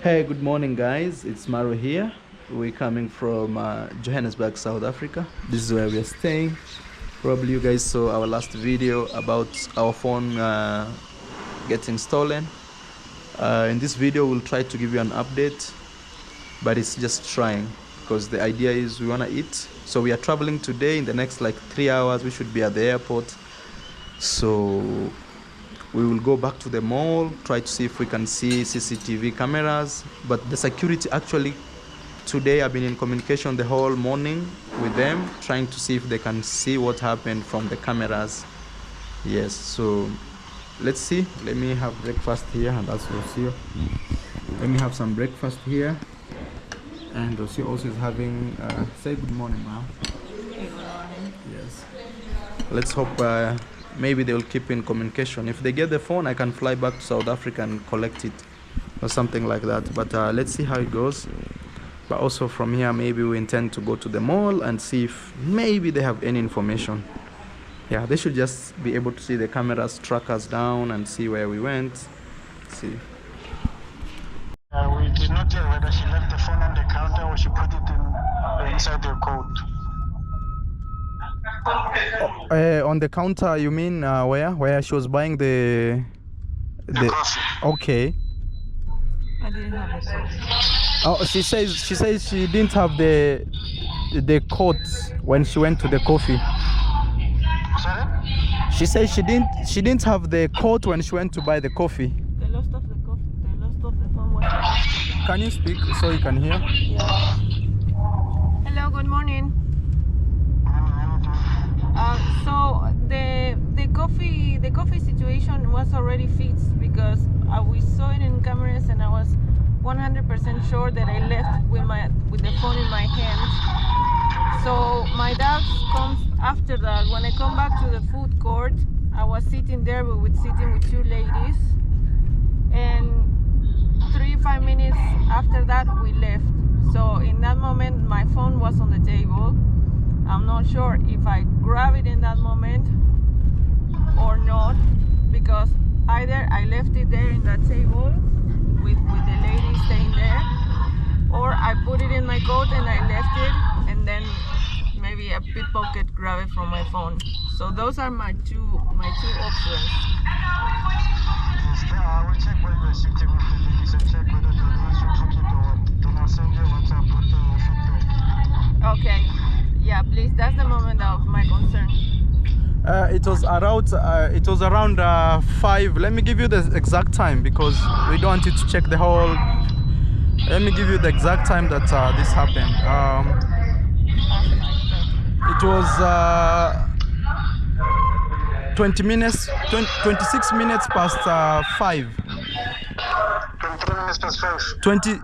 Hey, good morning, guys. It's Maru here. We're coming from Johannesburg, South Africa. This is where we are staying. Probably you guys saw our last video about our phone getting stolen. In this video, we'll try to give you an update, but it's just trying because the idea is we want to eat. So we are traveling today. In the next like 3 hours, we should be at the airport. So we will go back to the mall, try to see if we can see CCTV cameras. But the security actually, today I've been in communication the whole morning with them, trying to see if they can see what happened from the cameras. Yes, so let's see. Let me have breakfast here, and that's Rocio. Let me have some breakfast here. And Rocio also is having, say good morning, ma'am. Good morning. Yes. Let's hope maybe they will keep in communication. If they get the phone, I can fly back to South Africa and collect it or something like that. But let's see how it goes. But also from here, maybe we intend to go to the mall and see if maybe they have any information. Yeah, they should just be able to see the cameras, track us down and see where we went. Let's see. We did not tell whether she left the phone on the counter or she put it in inside the coat. On the counter, you mean where she was buying the coffee. Okay. I didn't have the coat. Oh, she says she didn't have the coat when she went to the coffee. Sorry? She says she didn't have the coat when she went to buy the coffee. The loss of the coffee, the loss of the phone was. Can you speak so you can hear? Yeah. Hello, good morning. So the coffee situation was already fixed because we saw it in cameras and I was 100% sure that I left with the phone in my hand. So my dad comes after that. When I come back to the food court, I was sitting there with two ladies, and 3-5 minutes after that we left. So in that moment my phone was on the table. I'm not sure if I grab it in that moment or not, because either I left it there in that table with the lady staying there, or I put it in my coat and I left it, and then maybe a pickpocket grab it from my phone. So those are my two options. Yes, I will check where you are sitting with the ladies and check whether the ones you took it or what. Then I'll send you WhatsApp with the feedback. Okay. Yeah, please. That's the moment of my concern. It was around 5. Let me give you the exact time because we don't want you to check the whole. Let me give you the exact time that this happened. It was 26 minutes past 5. 23 minutes past 5.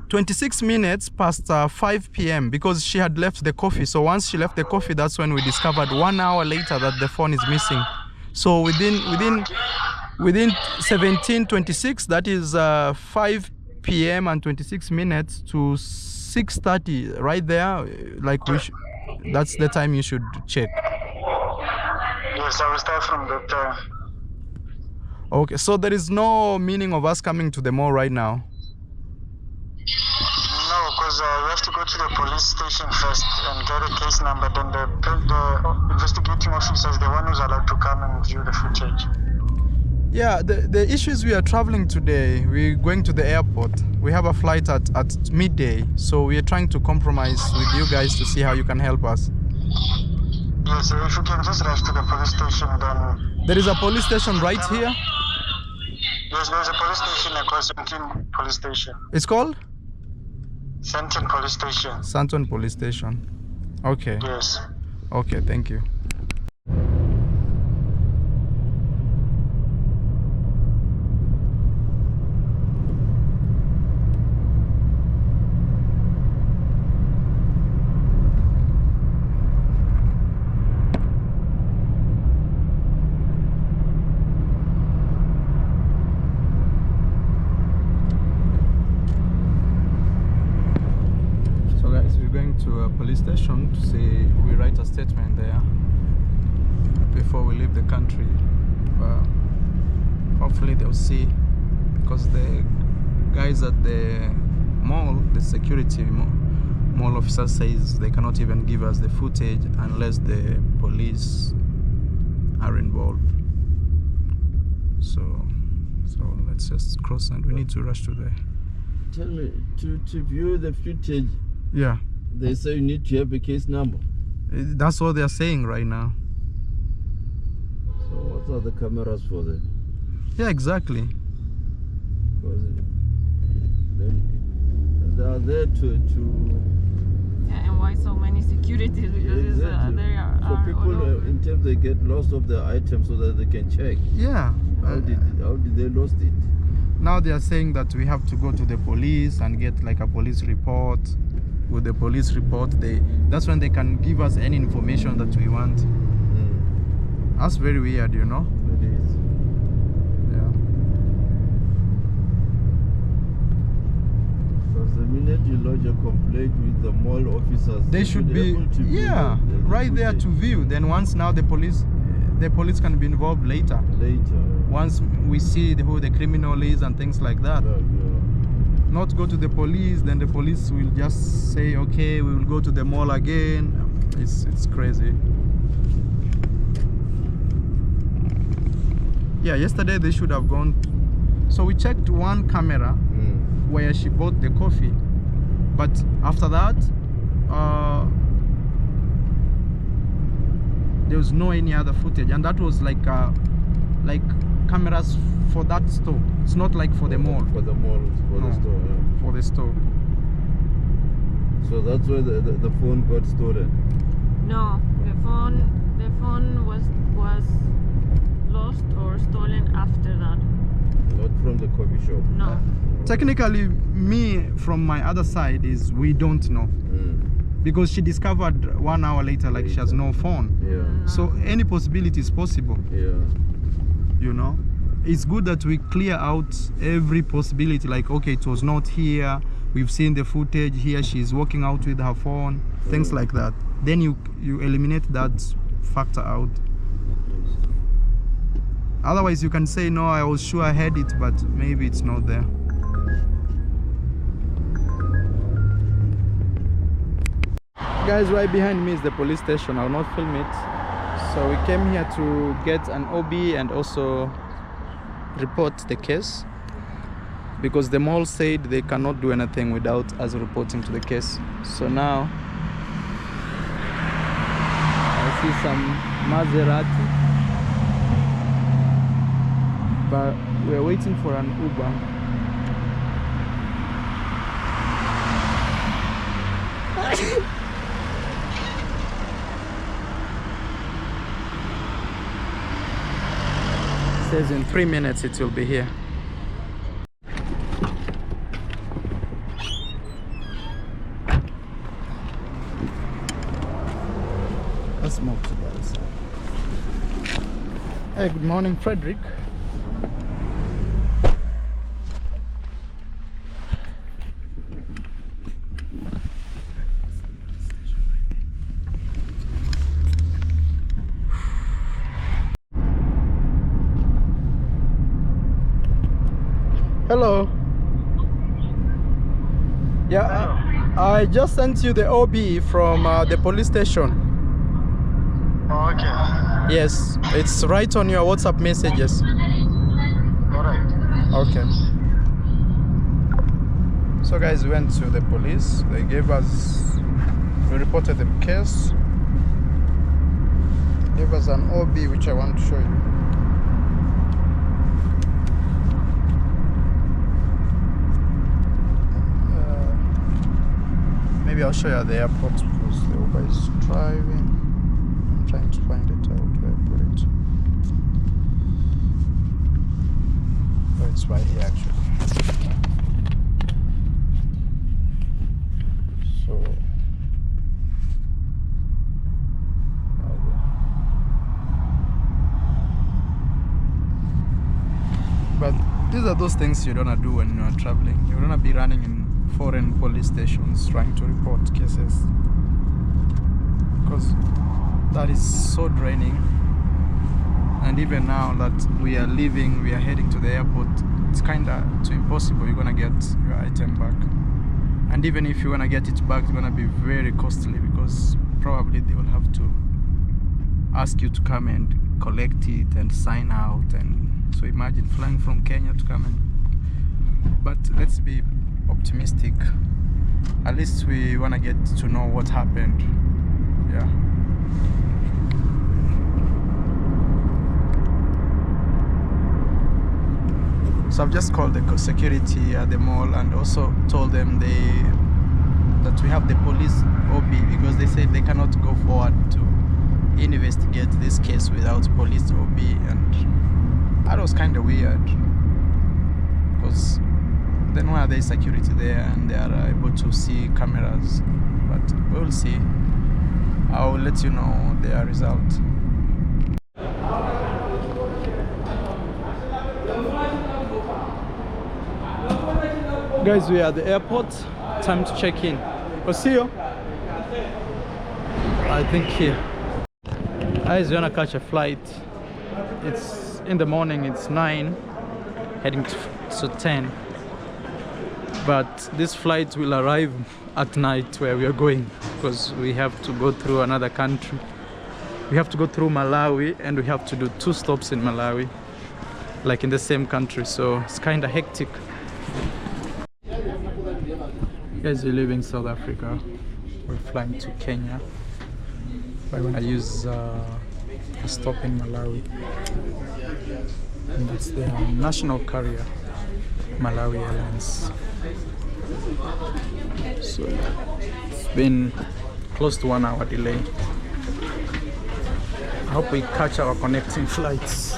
26 minutes past 5 p.m. because she had left the coffee. So once she left the coffee, that's when we discovered 1 hour later that the phone is missing. So within 17:26, that is 5 p.m. and 26 minutes to 6:30, right there. Like that's the time you should check. Yes, I will start from that time. Okay, so there is no meaning of us coming to the mall right now. No, because you have to go to the police station first and get a case number. Then the investigating officer is the one who's allowed to come and view the footage. Yeah, the issue is we are traveling today. We're going to the airport. We have a flight at midday. So we are trying to compromise with you guys to see how you can help us. Yes, if you can just rush to the police station, then... There is a police station right here? Yes, there's a police station called Santon Police Station. It's called? Santon Police Station. Santon Police Station. Okay. Yes. Okay, thank you. To a police station to say we write a statement there before we leave the country. Hopefully they'll see, because the guys at the mall, the security mall officer says they cannot even give us the footage unless the police are involved. So let's just cross, and we need to rush to there. Tell me, to view the footage, Yeah, they say you need to have a case number. that's what they're saying right now. So what are the cameras for then? Yeah, exactly. Because they are there to Yeah, and why so many securities? Because exactly. they are So people all over. in terms they get lost of their items so that they can check. Yeah. How did they lost it? Now they are saying that we have to go to the police and get like a police report. With the police report, that's when they can give us any information that we want. That's very weird, you know. It is. Yeah. Because the minute you lodge a complaint with the mall officers, They should be able to view the right there to footage view. Then once now the police can be involved later. later. Once we see who the criminal is and things like that. Yeah. Not go to the police, then the police will just say, okay, we will go to the mall again. It's crazy. Yeah, yesterday they should have gone. So we checked one camera where she bought the coffee, but after that there was no any other footage, and that was like cameras for that store. It's not like for the mall. For the mall, for No. the store. Yeah. For the store. So that's where the phone got stolen. No, the phone was lost or stolen after that. Not from the coffee shop. No. Technically, me from my other side is we don't know, because she discovered 1 hour later like she has no phone. Yeah. So any possibility is possible, Yeah. you know. It's good that we clear out every possibility, like, okay, it was not here, we've seen the footage here, she's walking out with her phone, things like that. Then you eliminate that factor out. Otherwise you can say, no, I was sure I had it, but maybe it's not there. Guys, right behind me is the police station. I'll not film it. So we came here to get an OB and also report the case, because the mall said they cannot do anything without us reporting to the case. So now I see some Maserati, but we're waiting for an Uber. Says in 3 minutes it will be here. Let's move to the other side. Hey, good morning, Frederick. Hello. Yeah, I just sent you the OB from the police station. Oh, okay. Yes, it's right on your WhatsApp messages. Alright. Okay. So guys, we went to the police. They gave us, we reported the case. Gave us an OB which I want to show you. Maybe I'll show you at the airport because the Uber is driving. I'm trying to find it out where I put it. Oh, it's right here actually. So, but these are those things you don't want to do when you're traveling. You don't want to be running in foreign police stations trying to report cases, because that is so draining. And even now that we are leaving, we are heading to the airport, it's kind of too impossible. You're gonna get your item back. and even if you want to get it back, it's going to be very costly, because probably they will have to ask you to come and collect it and sign out. And so imagine flying from Kenya to come and, but let's be optimistic. At least we want to get to know what happened. Yeah. So I've just called the security at the mall and also told them that we have the police OB, because they said they cannot go forward to investigate this case without police OB, and that was kind of weird, because then why are there security there and they are able to see cameras? But we'll see. I'll let you know their result. Guys, we are at the airport. Time to check in. I'll see you. I think here. Guys, we're gonna catch a flight. It's in the morning, it's 9, heading to 10. But this flight will arrive at night where we are going, because we have to go through another country. We have to go through Malawi, and we have to do 2 stops in Malawi, like in the same country, so it's kind of hectic. Guys, we're leaving South Africa. We're flying to Kenya. We're gonna use a stop in Malawi, and that's the national carrier, Malawi Airlines. So it's been close to 1 hour delay. I hope we catch our connecting flights.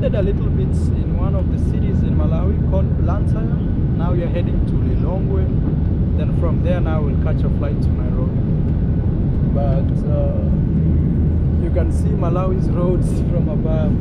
A little bit in one of the cities in Malawi called Blantyre. Now we are heading to Lilongwe. Then from there now we'll catch a flight to Nairobi. But you can see Malawi's roads from above.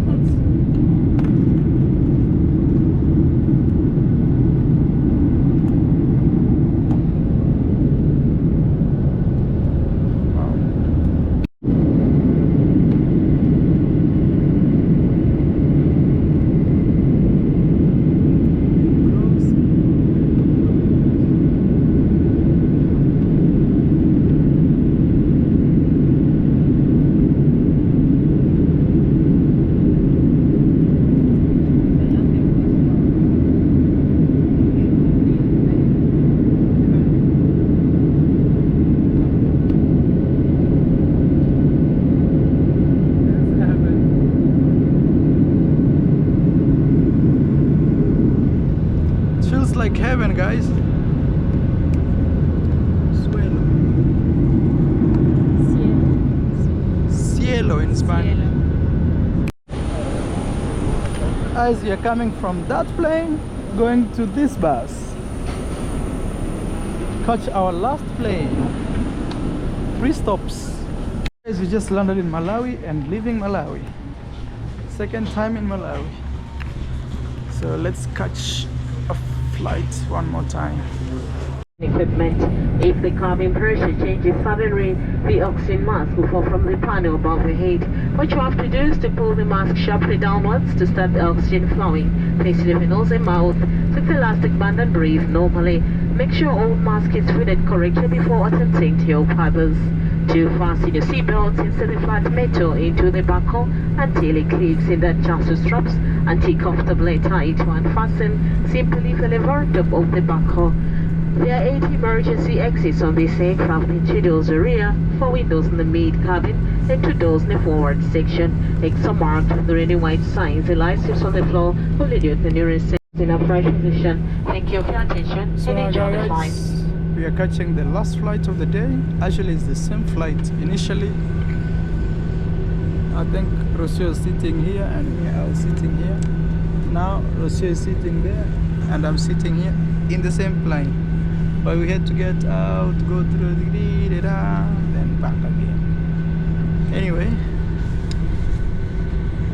Like heaven, guys. Suelo. Cielo in Spanish. As you're coming from that plane, going to this bus. Catch our last plane. 3 stops. Guys, we just landed in Malawi and leaving Malawi. Second time in Malawi. So let's catch flight one more time. Equipment. If the cabin pressure changes suddenly, the oxygen mask will fall from the panel above the head What you have to do is to pull the mask sharply downwards to stop the oxygen flowing. Place it in your nose and mouth. Take the elastic band and breathe normally. Make sure all mask is fitted correctly before attempting to your purpose. To fasten your seatbelt, insert the flat metal into the buckle until it clicks in the adjuster straps until comfortably tight. To unfasten, simply lift the lever top of the buckle. There are 8 emergency exits on this aircraft, and 2 doors are rear, 4 windows in the mid cabin, and 2 doors in the forward section. Exits are marked with the red and white signs. The light strips on the floor will lead you to the nearest seat in upright position. Thank you for your attention and enjoy the flight. We are catching the last flight of the day. Actually, it's the same flight. Initially, I think Rocio is sitting here and me, I was sitting here. Now, Rocio is sitting there and I'm sitting here in the same plane. But we had to get out, go through the then back again. Anyway,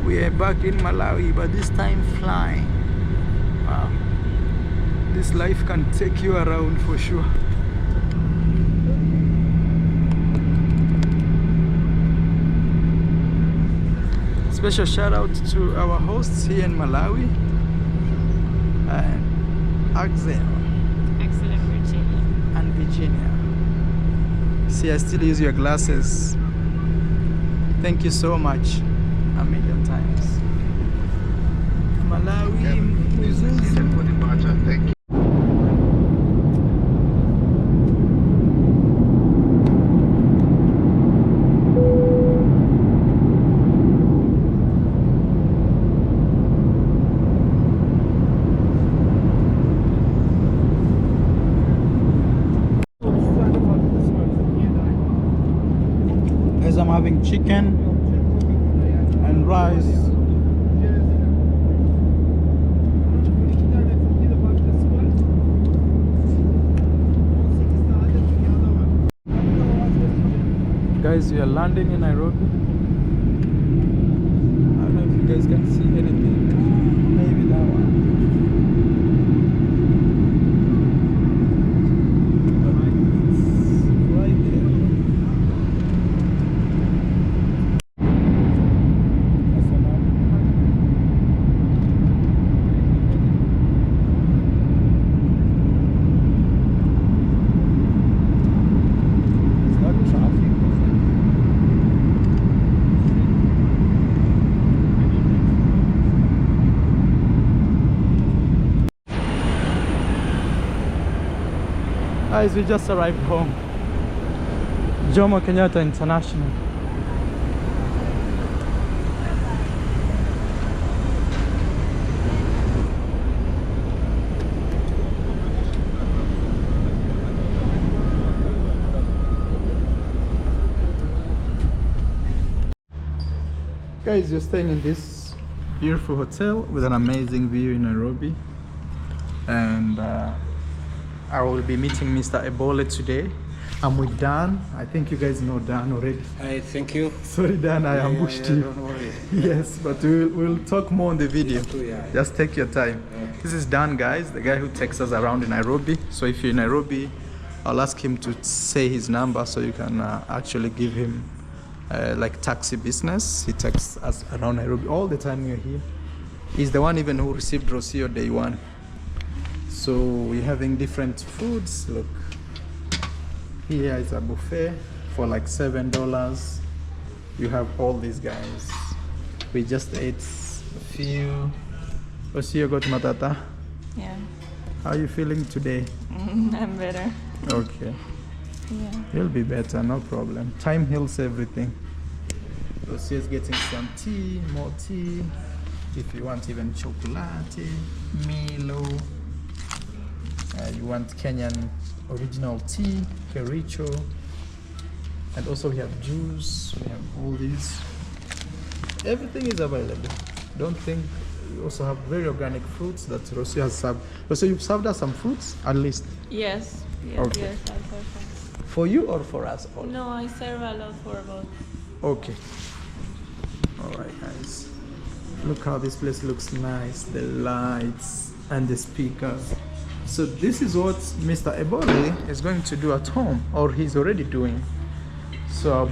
we are back in Malawi, but this time flying. Wow. This life can take you around for sure. Special shout out to our hosts here in Malawi and Axel and Virginia. See, I still use your glasses. Thank you so much a million times. Malawi, Thank you. as I'm having chicken and rice. Guys, we are landing in Nairobi. I don't know if you guys can see anything. Maybe that one. Guys, we just arrived home. Jomo Kenyatta International. Guys, you're staying in this beautiful hotel with an amazing view in Nairobi, and I will be meeting Mr. Ebola today. I'm with Dan. I think you guys know Dan already. Hi, thank you. Sorry Dan, I ambushed you. Don't worry. Yes, but we'll talk more on the video. Yeah. Just take your time. Okay. This is Dan, guys, the guy who takes us around in Nairobi. So if you're in Nairobi, I'll ask him to say his number so you can actually give him like taxi business. He takes us around Nairobi all the time we're here. He's the one even who received Rocio day one. So we're having different foods. Look, here is a buffet for like $7. You have all these guys. We just ate a few. Rocio got matata. Yeah. How are you feeling today? I'm better. Okay. Yeah. You'll be better, no problem. Time heals everything. Rocio is getting some tea, more tea. If you want even chocolate, Milo. You want Kenyan original tea, Kericho, and also we have juice, we have all these. Everything is available. Don't think. We also have very organic fruits that Rocio has served. Rocio, you've served us some fruits at least. Yes. Yes. Okay. Yes. I serve. For you or for us all? No, I serve a lot for both. Okay. All right, guys. Look how this place looks nice. The lights and the speakers. So this is what Mr. Ebole is going to do at home, or he's already doing. So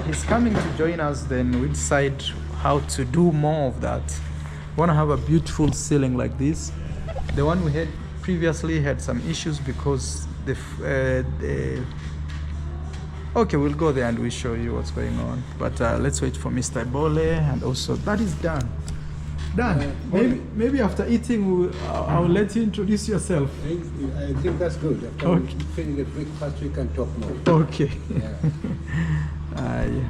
he's coming to join us, then we decide how to do more of that. We want to have a beautiful ceiling like this. The one we had previously had some issues because okay, we'll go there and we'll show you what's going on. But let's wait for Mr. Bole, and also that is done. Done. Maybe after eating, I'll let you introduce yourself. I think that's good. After Okay. finish the breakfast, we can talk more. Okay. Yeah. Yeah.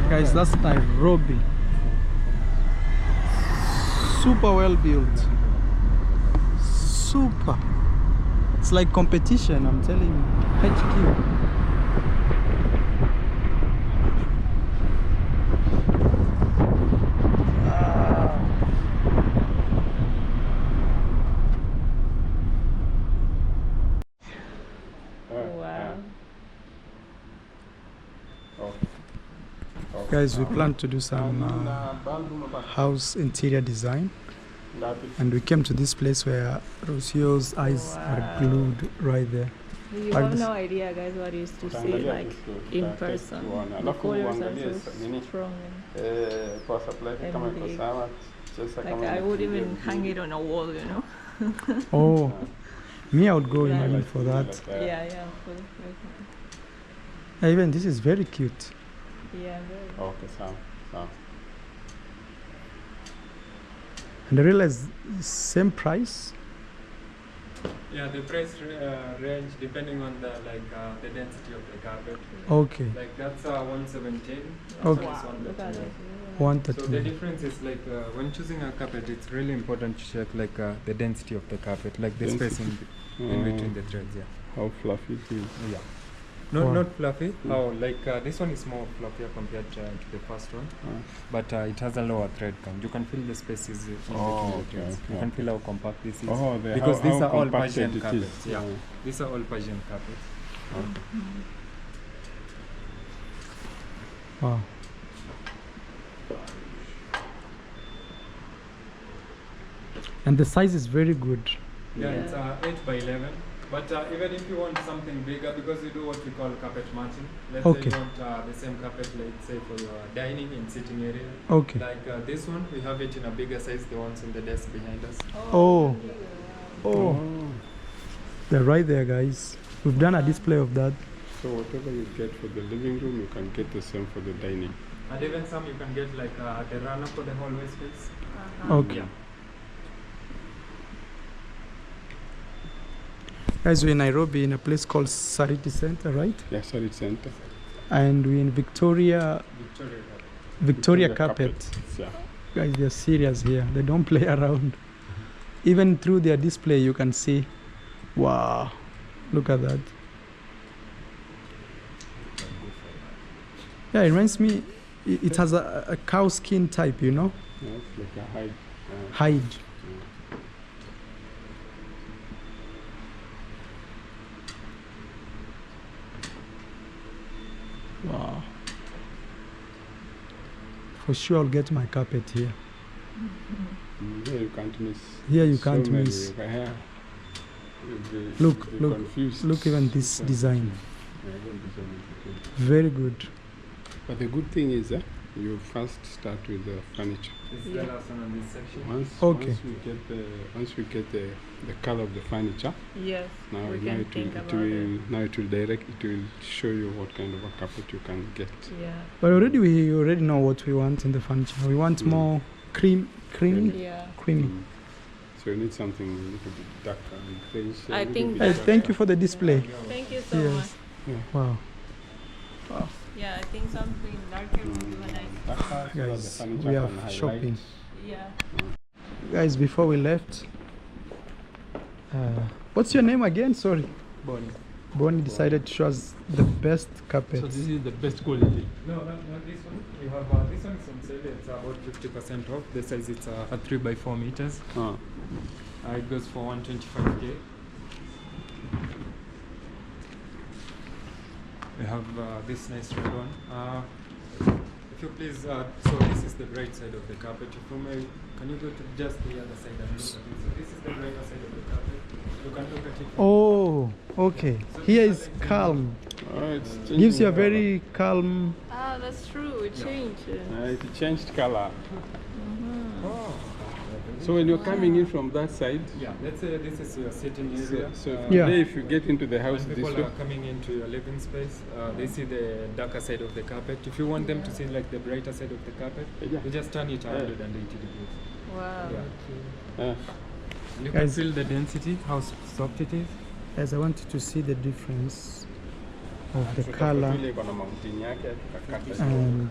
Guys, that's Nairobi. Super well built. Super. It's like competition, I'm telling you. HQ. Wow. Guys, we plan to do some house interior design, and we came to this place where Rocio's eyes are glued right there. You Like have this. no idea, guys, what you used to see like in person. The colors are so strong and big. Like I would even hang it on a wall, you know. Oh, me, I would go imagine for that. Yeah, yeah. Even this is very cute. Yeah, very. Okay, so. And I realize same price. Yeah, the price range depending on the the density of the carpet. Okay, Like that's 117. Okay. This one Look at 139. it. So 130. the difference is like when choosing a carpet, it's really important to check like the density of the carpet, like the space in between the threads. Yeah. How fluffy it is. Yeah. Not Wow. not fluffy. How like this one is more fluffier compared to the first one, but it has a lower thread count. You can feel the spaces in between the threads. You can feel how compact this is. Because these are all Persian carpets. Yeah. These are all Persian carpets. Wow. And the size is very good. Yeah, it's 8 by 11. But even if you want something bigger, because you do what we call carpet matching. Let's Okay. say you want the same carpet, let's say for your dining and sitting area. Okay. Like this one, we have it in a bigger size, the ones on the desk behind us. Oh. Oh. They're right there, guys. We've done a display of that. So whatever you get for the living room, you can get the same for the dining. And even some you can get like the runner for the hallway space. Okay. Yeah. Guys, we're in Nairobi in a place called Sariti Center, right? Yeah, sorry, center. And we're in Victoria Carpet. Yeah. Guys, they're serious here. They don't play around. Even through their display, you can see. Wow. Look at that. Yeah, it reminds me, it has a cow skin type, you know? Yeah, it's like a hide. Hide. Wow. For sure I'll get my carpet here. Here you can't miss. Here you so can't many. miss. Yeah. Look, look, confused. look even this design. Yeah, that design is good. Very good. But the good thing is, you first start with the furniture. This is the last one on this section. Okay. Once we get the color of the furniture, Yes. now we now can it think will, about it will show you what kind of a carpet you can get. Yeah. But we already know what we want in the furniture. We want more creamy. Yeah. Creamy. So you need something a little bit darker and grayish. I think Hey, thank you for the display. Thank you so Yes. much. Wow. Yeah, I think something darker would be nice. Guys, we are shopping. Yeah. Guys, before we left, what's your name again? Sorry. Bonnie. Bonnie decided to show us the best carpet. So this is the best quality. No, not this one. We have this one is on sale. It's about 50% off. The size it's a 3 by 4 meters. It goes for 125k. We have this nice red one. The if you please, so this is the bright side of the carpet. If you may, can you go to just the other side and look at it? So this is the brighter side of the carpet. You can look at it. Oh, okay. So Here is calm. It's Gives you a very calm. Ah, that's true. It changed. it changed color. So when you're coming in from that side, Yeah, let's say this is your sitting area. so Yeah. today if you get into the house When this people way, are coming into your living space, they see the darker side of the carpet. If you want them to see like the brighter side of the carpet, Yeah. you just turn it 180 degrees. Wow. Yeah. You can Guys- feel the density, how soft it is. As I want you to see the difference of the so color. ile iko na mountain yake, tukakata. And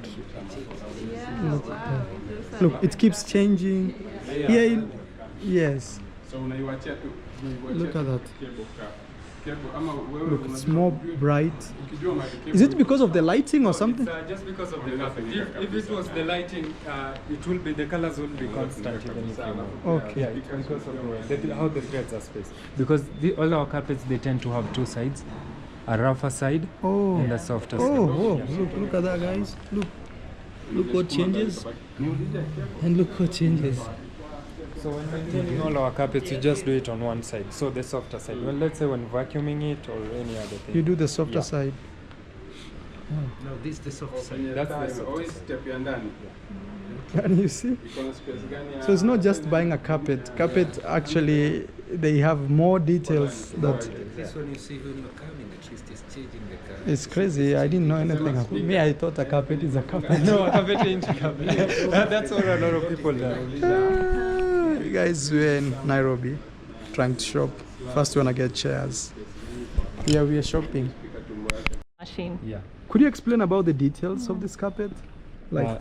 Yeah, wow. It does look, it keeps changing. Here, yes. So unaiwachia tu. Look at that. Cable ama wewe Look, it's more bright. ukijua mahali cable Is it because of the lighting or something? It's just because of the carpet. If it was the lighting, it will be, the colors will be constant even if you want. Okay. Yeah, it's because of how the threads are spaced. Because all our carpets, they tend to have two sides, a rougher side Oh. and a softer Oh, side. oh, Yeah. look at that, guys. Look what changes. And look what changes. So when maintaining all our carpets, you just do it on one side, so the softer side. Well, let's say when vacuuming it or any other thing. You do the softer Yeah. side. No, this is the soft side. That's the softer always side. step ya ndani. Can you see? Iko na space gani ya- So it's not just buying a carpet. Carpet actually, they have more details that This one you see when you're coming, at least it's changing the color. it's crazy. I didn't know anything about me. I thought a carpet is a carpet. No, a carpet ain't a carpet. That's what a lot of people know. Guys, we're in Nairobi trying to shop. First, we want to get chairs. Yeah, we are shopping. Machine. Yeah. Could you explain about the details of this carpet? Like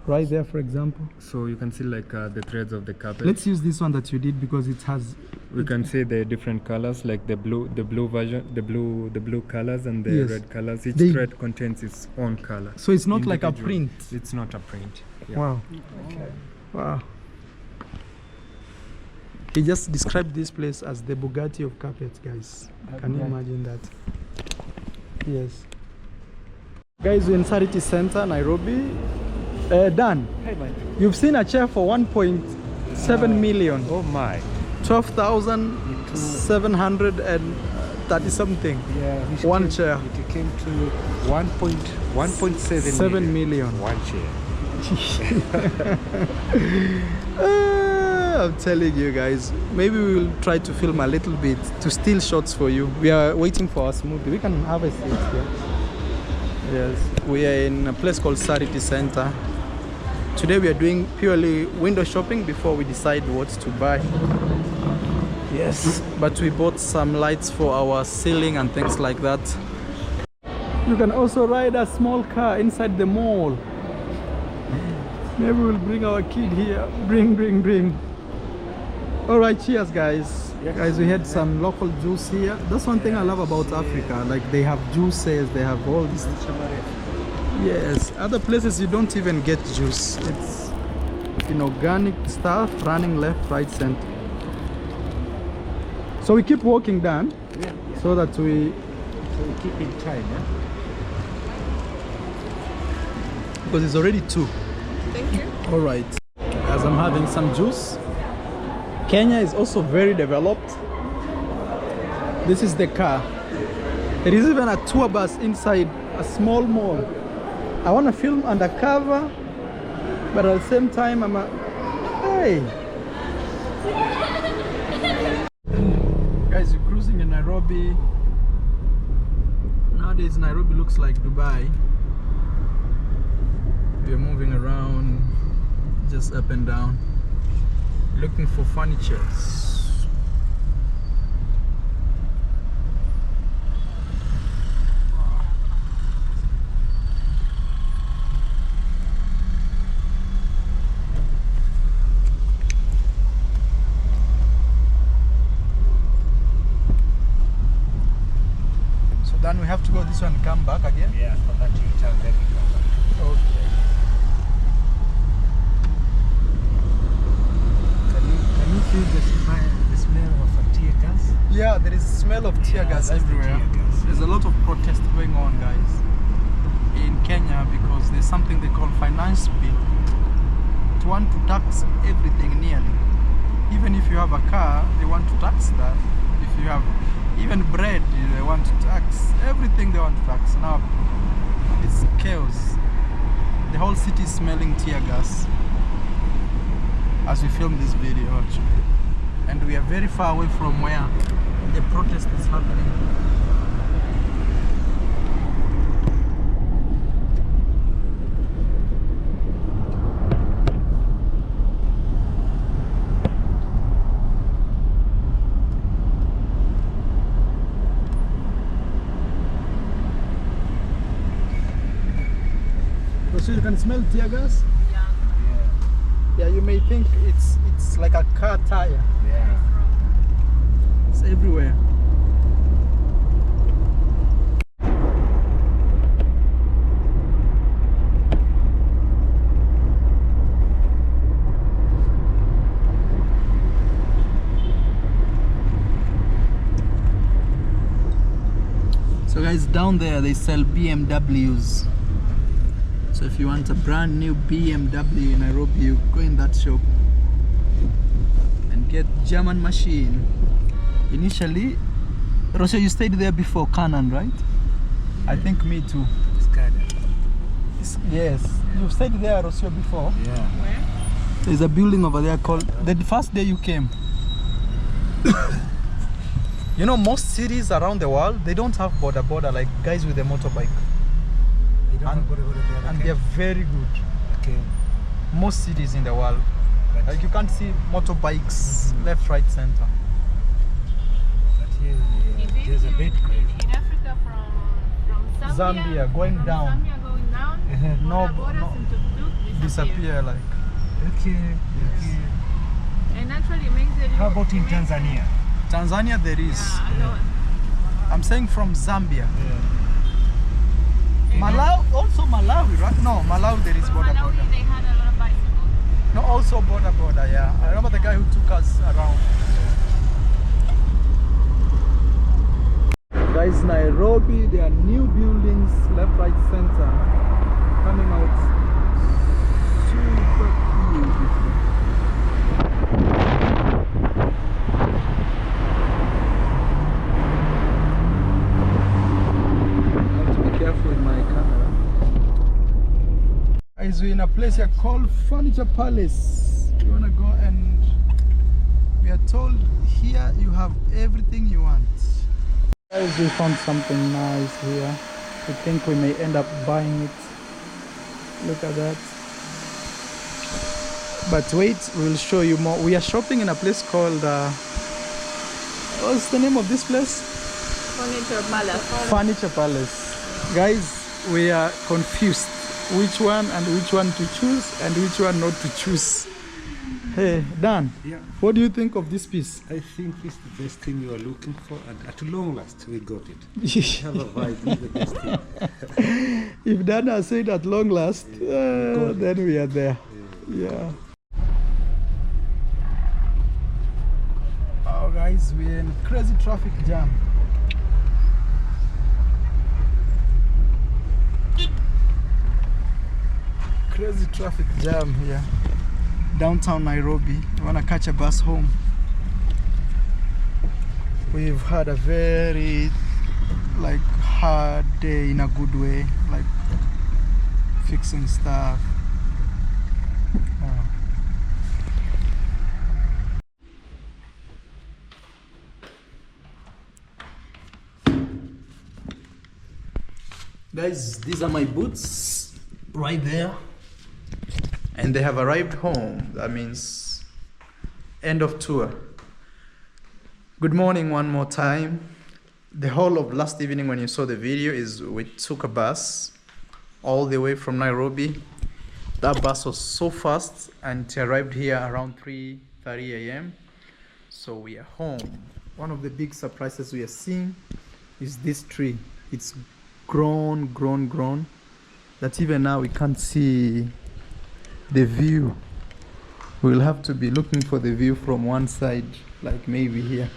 right there, for example. So you can see like the threads of the carpet. Let's use this one that you did because it has. We can see the different colors, like the blue version, the blue colors and the Yes. red colors. Each They- thread contains its own color. So it's not like a Individual. print. It's not a print. Yeah. Wow. Wow. He just described this place as the Bugatti of carpets, guys. Can you imagine that? Yes. Guys, we're in Sariti Center, Nairobi. Dan, you've seen a chair for 1.7 million. Oh my. 12,730 something. Yeah. One chair. It came to 1.7 7 million. One chair. I'm telling you guys, maybe we will try to film a little bit to steal shots for you. We are waiting for our smoothie. We can have a seat here. Yes, we are in a place called Sariti Center. Today we are doing purely window shopping before we decide what to buy. Yes, but we bought some lights for our ceiling and things like that. You can also ride a small car inside the mall. Maybe we'll bring our kid here. Bring. All right, cheers, guys. Yes. Guys, we had some local juice here. That's one thing I love about Africa. Like they have juices, they have all this. Yes, other places you don't even get juice. It's organic stuff running left, right, center. So we keep walking down so that we keep in time, yeah? because it's already 2. Thank you. All right. As I'm having some juice. Kenya is also very developed. This is the car. There is even a tour bus inside a small mall. I want to film undercover, but at the same time I'm hey. Guys, you're cruising in Nairobi. Nowadays Nairobi looks like Dubai. We're moving around just up and down looking for furnitures. So then we have to go this one and come back again? Yeah, for that you turn then you come back. Okay. Can you feel the smell of a tear gas? Yeah, there is smell of tear gas that's the everywhere. tear gas. There's a lot of protest going on, guys. in Kenya because there's something they call finance bill. They want to tax everything nearly. Even if you have a car, they want to tax that. If you have even bread, they want to tax everything. They want to tax. Now it's chaos. The whole city is smelling tear gas as we film this video actually, and we are very far away from where the protest is happening. So you can smell tear gas? Yeah, you may think it's like a car tire. Yeah. It's everywhere. So guys, down there they sell BMWs. So if you want a brand new BMW in Nairobi, you go in that shop and get German machine. Initially, Rocio, you stayed there before Canaan, right? I think me too. Yes, you stayed there, Rocio, before. Yeah. Where? There's a building over there called, the first day you came. You know, most cities around the world, they don't have border like guys with a motorbike. And they're very good. Okay. Most cities in the world, like you can't see motorbikes left, right, center. But here, there's a bit crazy. In Africa from Zambia going down. Zambia going down. No, Borders no, and tuk-tuk disappear like. Okay. Yes. And actually makes it. How about in Tanzania? Tanzania there is. Yeah, a lot. I'm saying from Zambia. Yeah. Malawi, also Malawi, right? No, Malawi there is border. Malawi, they had a lot of bicycles. No, also border, yeah. I remember the guy who took us around. Guys, Nairobi, there are new buildings left, right, center coming out. Super beautiful. I have to be careful with my camera. Guys, we're in a place here called Furniture Palace. We want to go, and we are told here you have everything you want. Guys, we found something nice here. We think we may end up buying it. Look at that. But wait, we'll show you more. We are shopping in a place called what's the name of this place? Furniture Palace. Furniture Palace. Guys, we are confused which one and which one to choose and which one not to choose. Hey, Dan, Yeah. what do you think of this piece? I think it's the best thing you are looking for, and at long last, we got it. Have a vibe, it's the best thing. If Dan has said at long last, then we are there. Yeah. Oh, guys, we're in crazy traffic jam. Crazy traffic jam here. Downtown Nairobi. You want to catch a bus home. We've had a very hard day in a good way, like fixing stuff. Guys, these are my boots right there, and they have arrived home. That means end of tour. Good morning one more time. The whole of last evening when you saw the video is we took a bus all the way from Nairobi. That bus was so fast and it arrived here around 3:30 a.m. So we are home. One of the big surprises we are seeing is this tree. It's grown that even now we can't see the view. We'll have to be looking for the view from one side, like maybe here.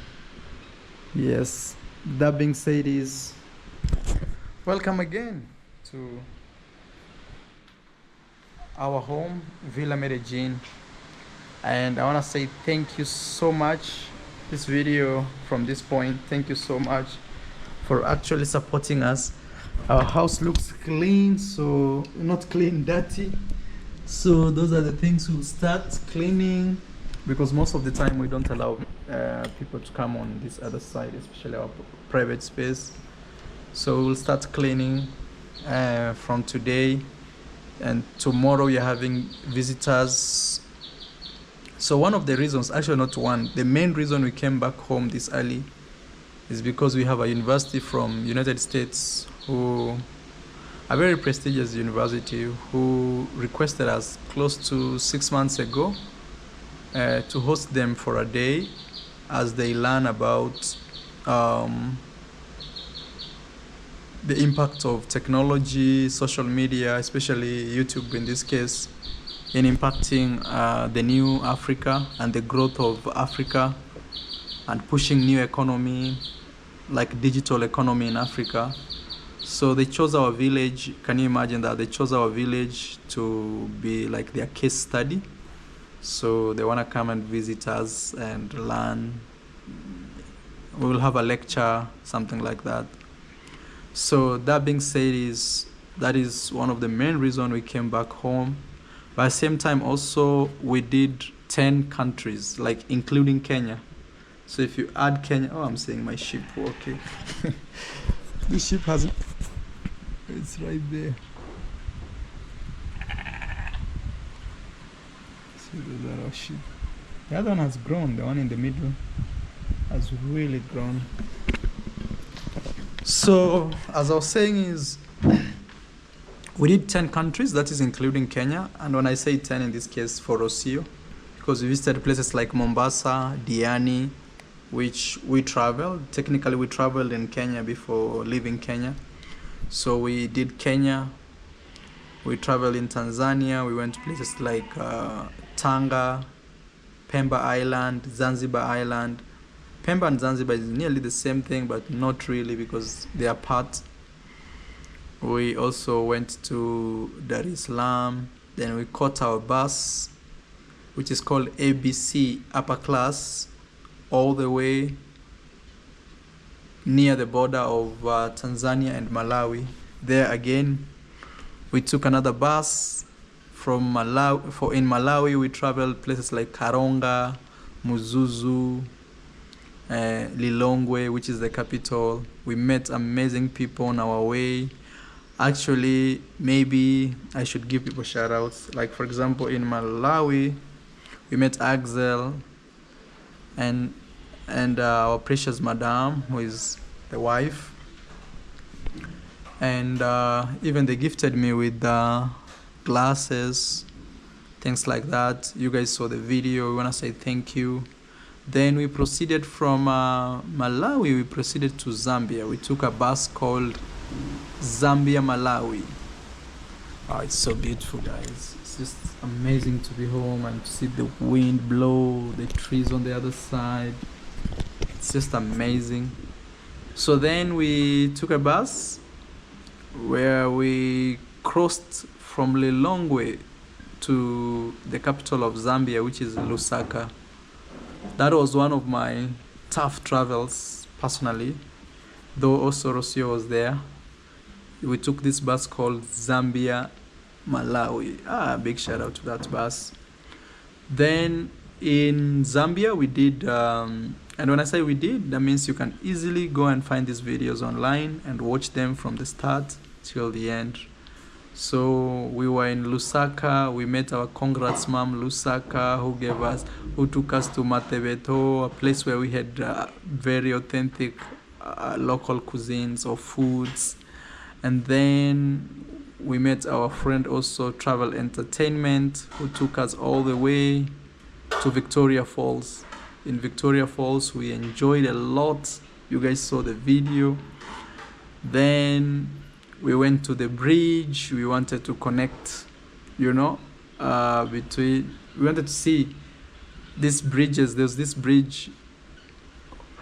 Yes, that being said, is welcome again to our home, Villa Medellin, and I want to say thank you so much. This video from this point, thank you so much for actually supporting us. Our house looks clean, so not clean, dirty. So those are the things we'll start cleaning, because most of the time we don't allow people to come on this other side, especially our private space. So we'll start cleaning from today, and tomorrow we are having visitors. So one of the reasons, actually not one, the main reason we came back home this early is because we have a university from United States, who a very prestigious university, who requested us close to 6 months ago to host them for a day as they learn about the impact of technology, social media, especially YouTube in this case, in impacting the new Africa and the growth of Africa and pushing new economy, like digital economy in Africa. So they chose our village. Can you imagine that? They chose our village to be like their case study. So they want to come and visit us and learn. We will have a lecture, something like that. So that being said, that is one of the main reasons we came back home. But at the same time also we did 10 countries, like including Kenya. So if you add Kenya, oh, I'm saying my ship, okay. This ship has, it's right there. See, those are our sheep. The other one has grown, the one in the middle has really grown. So as I was saying is, we did 10 countries, that is including Kenya. And when I say 10 in this case for Rocio, because we visited places like Mombasa, Diani, which we traveled. Technically we traveled in Kenya before leaving Kenya. So we did Kenya, we traveled in Tanzania, we went to places like Tanga, Pemba Island, Zanzibar Island. Pemba and Zanzibar is nearly the same thing, but not really because they are apart. We also went to Dar es Salaam. Then we caught our bus, which is called ABC Upper Class, all the way near the border of Tanzania and Malawi. There again, we took another bus from Malawi. In Malawi, we traveled places like Karonga, Muzuzu, Lilongwe, which is the capital. We met amazing people on our way. Actually, maybe I should give people shout outs. Like for example, in Malawi, we met Axel and our precious madam, who is the wife. And even they gifted me with glasses, things like that. You guys saw the video. We want to say thank you. Then we proceeded from Malawi, we proceeded to Zambia. We took a bus called Zambia Malawi. Oh, it's so beautiful, guys. It's just amazing to be home and to see the wind blow, the trees on the other side. It's just amazing. So then we took a bus where we crossed from Lilongwe to the capital of Zambia, which is Lusaka. That was one of my tough travels personally, though also Rocio was there. We took this bus called Zambia Malawi. Big shout out to that bus. Then in Zambia we did, and when I say we did, that means you can easily go and find these videos online and watch them from the start till the end. So we were in Lusaka. We met our congrats mom Lusaka, who took us to Matebeto, a place where we had very authentic local cuisines or foods. And then we met our friend also Travel Entertainment, who took us all the way to Victoria Falls. In Victoria Falls we enjoyed a lot. You guys saw the video. Then we went to the bridge. We wanted to connect, we wanted to see these bridges. There's this bridge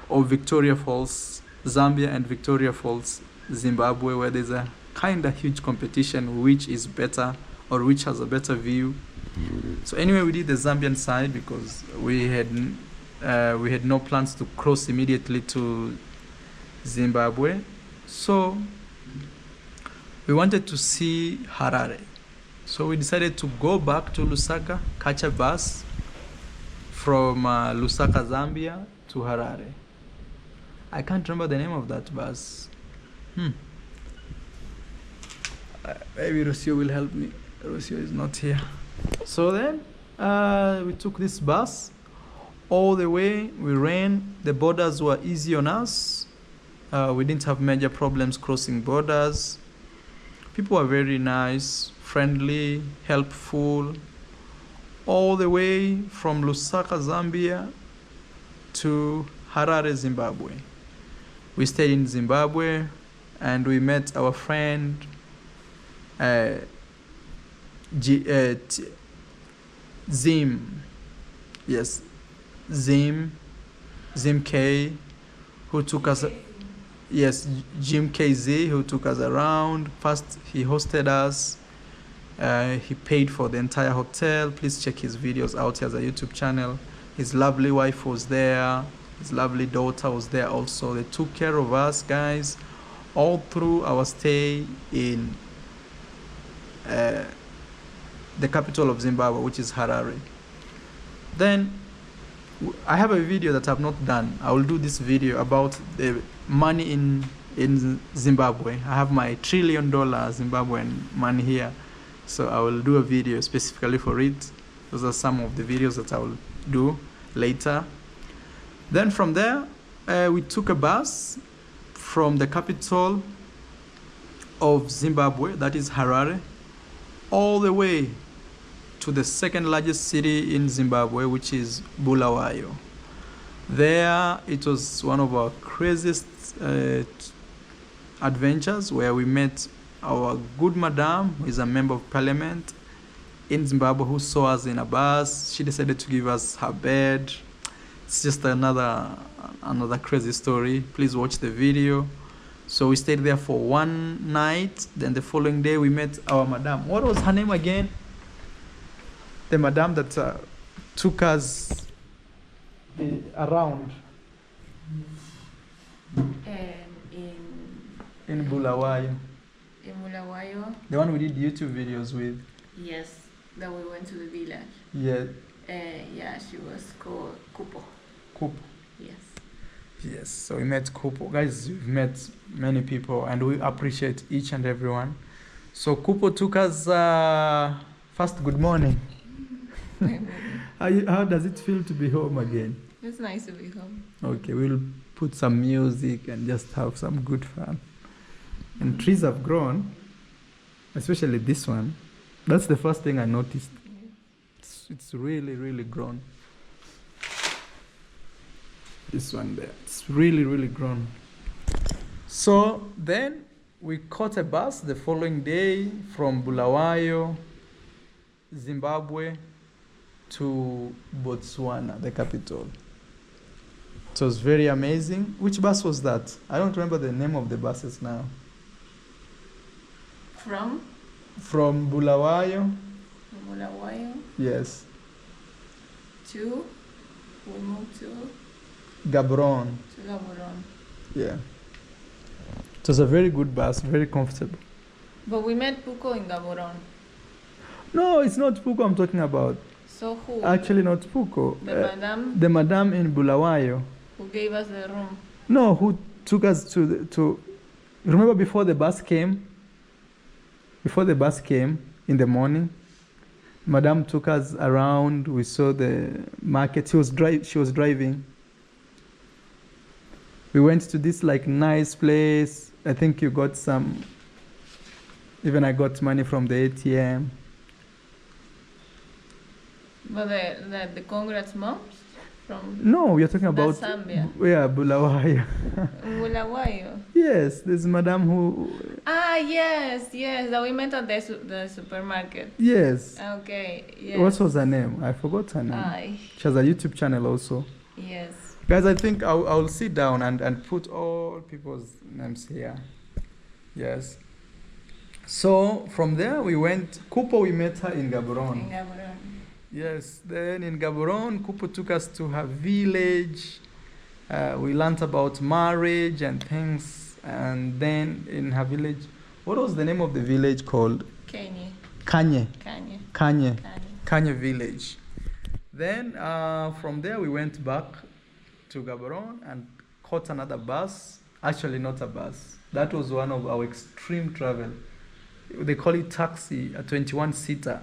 of Victoria Falls, Zambia, and Victoria Falls, Zimbabwe, where there's a kind of huge competition which is better or which has a better view. So anyway, we did the Zambian side because we had no plans to cross immediately to Zimbabwe. So we wanted to see Harare. So we decided to go back to Lusaka, catch a bus from Lusaka, Zambia to Harare. I can't remember the name of that bus. Maybe Rocio will help me. Rocio is not here. So then we took this bus all the way. We ran. The borders were easy on us. We didn't have major problems crossing borders. People were very nice, friendly, helpful. All the way from Lusaka, Zambia to Harare, Zimbabwe. We stayed in Zimbabwe and we met our friend Zim. Yes, Zim K, who took us. Yes, Jim KZ, who took us around. First, he hosted us. He paid for the entire hotel. Please check his videos out. He has a YouTube channel. His lovely wife was there. His lovely daughter was there also. They took care of us, guys, all through our stay in the capital of Zimbabwe, which is Harare. Then I have a video that I've not done. I will do this video about the money in Zimbabwe. I have my $1 trillion Zimbabwean money here. So I will do a video specifically for it. Those are some of the videos that I will do later. Then from there, we took a bus from the capital of Zimbabwe, that is Harare, all the way to the second largest city in Zimbabwe, which is Bulawayo. There, it was one of our craziest adventures where we met our good madam, who is a member of parliament in Zimbabwe, who saw us in a bus. She decided to give us her bed. It's just another crazy story. Please watch the video. So we stayed there for one night. Then the following day we met our madam. What was her name again? The madam that took us around in Bulawayo. In Bulawayo. The one we did YouTube videos with. Yes, that we went to the village. Yeah. Yeah, she was called Kupo. Kupo. Yes. Yes, so we met Kupo. Guys, we've met many people and we appreciate each and every one. So Kupo took us, first, good morning. How does it feel to be home again? It's nice to be home. Okay, we'll put some music and just have some good fun. And trees have grown, especially this one. That's the first thing I noticed. It's really, really grown. This one there, it's really, really grown. So then we caught a bus the following day from Bulawayo, Zimbabwe, to Botswana, the capital. It was very amazing. Which bus was that? I don't remember the name of the buses now. From Bulawayo. Bulawayo. Yes. We moved to Gaborone. To Gaborone. Yeah. It was a very good bus, very comfortable. But we met Puko in Gaborone. No, it's not Puko I'm talking about. So who? Actually not Puko. The madam? The madam in Bulawayo. Who gave us the room? No, who took us to remember before the bus came? Before the bus came in the morning, madam took us around. We saw the market. She was driving. We went to this like nice place. I think you got some. Even I got money from the ATM. But the congrats moms from. No, we are talking about. Zambia. Yeah, Bulawayo. Bulawayo. Yes, there's madam who. Ah, yes, that we met at the supermarket. Yes. Okay, yes. What was her name? I forgot her name. She has a YouTube channel also. Yes. Guys, I think I'll sit down and put all people's names here. Yes. So from there we went, Kupo, we met her in Gaborone. In Gaborone. Yes, then in Gaborone, Kupo took us to her village. We learned about marriage and things. And then in her village, what was the name of the village called? Kanye. Kanye. Kanye. Kanye. Kanye. Kanye village. Then from there we went back to Gaborone and caught another bus. Actually, not a bus. That was one of our extreme travel. They call it taxi, a 21-seater,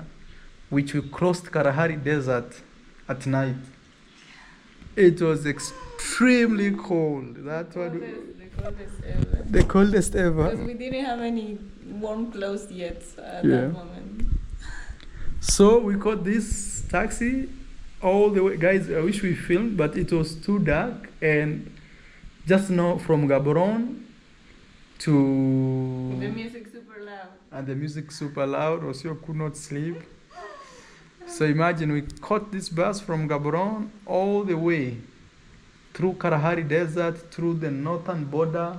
which we crossed Kalahari Desert at night. It was extremely cold. That one. The coldest ever. The coldest ever. Because we didn't have any warm clothes yet at Yeah. that moment. So we caught this taxi all the way. Guys, I wish we filmed, but it was too dark. And just now from Gaborone to... The music super loud. And the music super loud, also could not sleep. So imagine we caught this bus from Gaborone all the way through Kalahari Desert, through the northern border.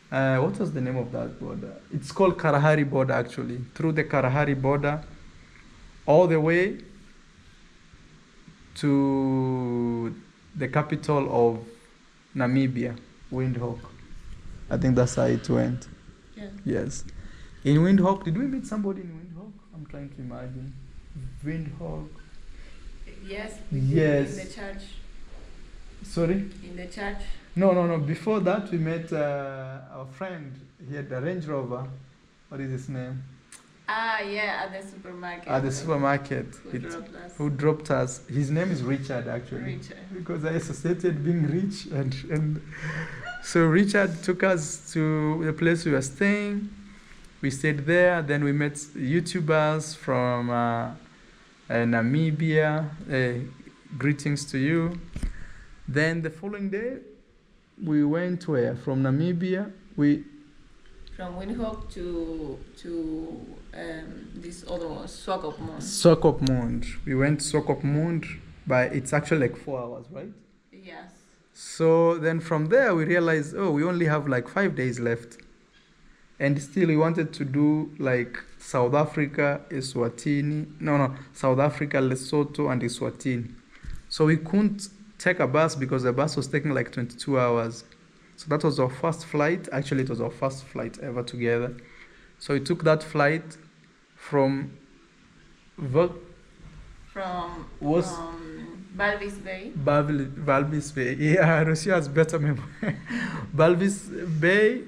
What was the name of that border? It's called Kalahari border actually. Through the Kalahari border, all the way to the capital of Namibia, Windhoek. I think that's how it went. Yeah. Yes. In Windhoek, did we meet somebody in Windhoek? I'm trying to imagine. Windhoek. Yes. Yes. In the church. Sorry? In the church. No. Before that, we met our friend. He had a Range Rover. What is his name? Ah, yeah, at the supermarket. At the supermarket. Who dropped us. His name is Richard, actually. Richard. Because I associated being rich. And so Richard took us to the place we were staying. We stayed there. Then we met YouTubers from Namibia. Greetings to you. Then the following day, we went where? From Namibia, from Windhoek to this other one, Swakopmund. Swakopmund. We went to Swakopmund, but it's actually like 4 hours, right? Yes. So then from there, we realized, oh, we only have like 5 days left. And still we wanted to do like South Africa, Eswatini. No, South Africa, Lesotho, and Eswatini. So we couldn't take a bus because the bus was taking like 22 hours. So that was our first flight. Actually, it was our first flight ever together. So we took that flight from Balvis Bay. Balvis Bay. Yeah, Russia has better memory. Balvis Bay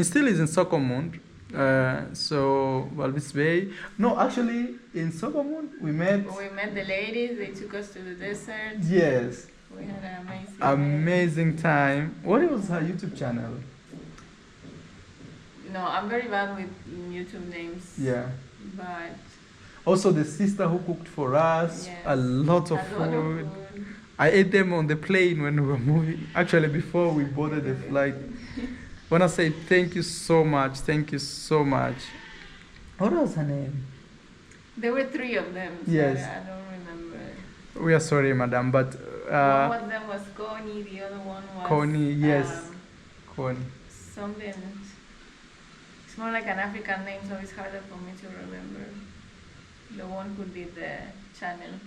still is in Swakopmund. So Balvis Bay. No, actually, in Swakopmund we met the ladies. They took us to the desert. Yes. We had an amazing time. What was her YouTube channel? No, I'm very bad with YouTube names. Yeah. But also the sister who cooked for us, yes, a lot of food. I ate them on the plane when we were moving. Actually, before we boarded the flight. When I say thank you so much, thank you so much. What was her name? There were 3 of them. So yes. I don't remember. We are sorry, madam, but one of them was Connie. The other one was Connie. Yes, Connie. Something. It's more like an African name, so it's harder for me to remember. The one who did the channel.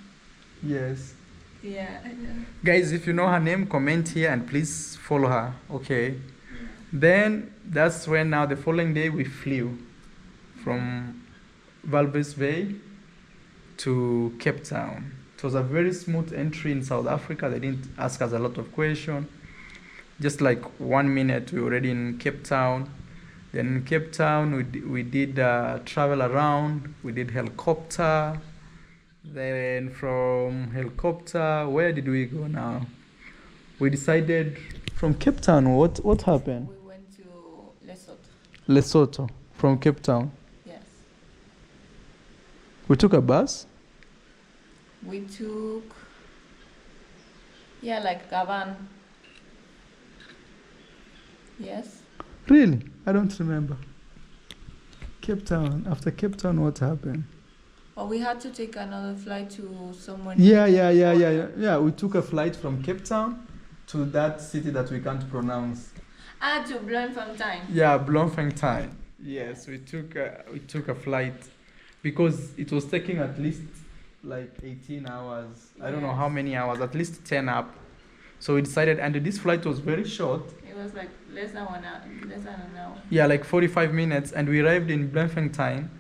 Yes. Yeah, I know. Guys, if you know her name, comment here and please follow her. Okay. Then that's when now the following day we flew from Walvis Bay to Cape Town. It was a very smooth entry in South Africa. They didn't ask us a lot of questions. Just like 1 minute, we were already in Cape Town. Then in Cape Town, we did travel around. We did helicopter. Then from helicopter, where did we go now? We decided from Cape Town, what happened? We went to Lesotho. Lesotho, from Cape Town. Yes. We took a bus? We took, like a van. Yes. Really? I don't remember. Cape Town. After Cape Town, what happened? Oh, we had to take another flight to somewhere. Yeah. We took a flight from Cape Town to that city that we can't pronounce. To Bloemfontein. Yeah, Bloemfontein. Yes, we took a flight because it was taking at least like 18 hours. I don't know how many hours, at least 10 up. So we decided, and this flight was very short. It was like less than an hour. Yeah, like 45 minutes, and we arrived in Bloemfontein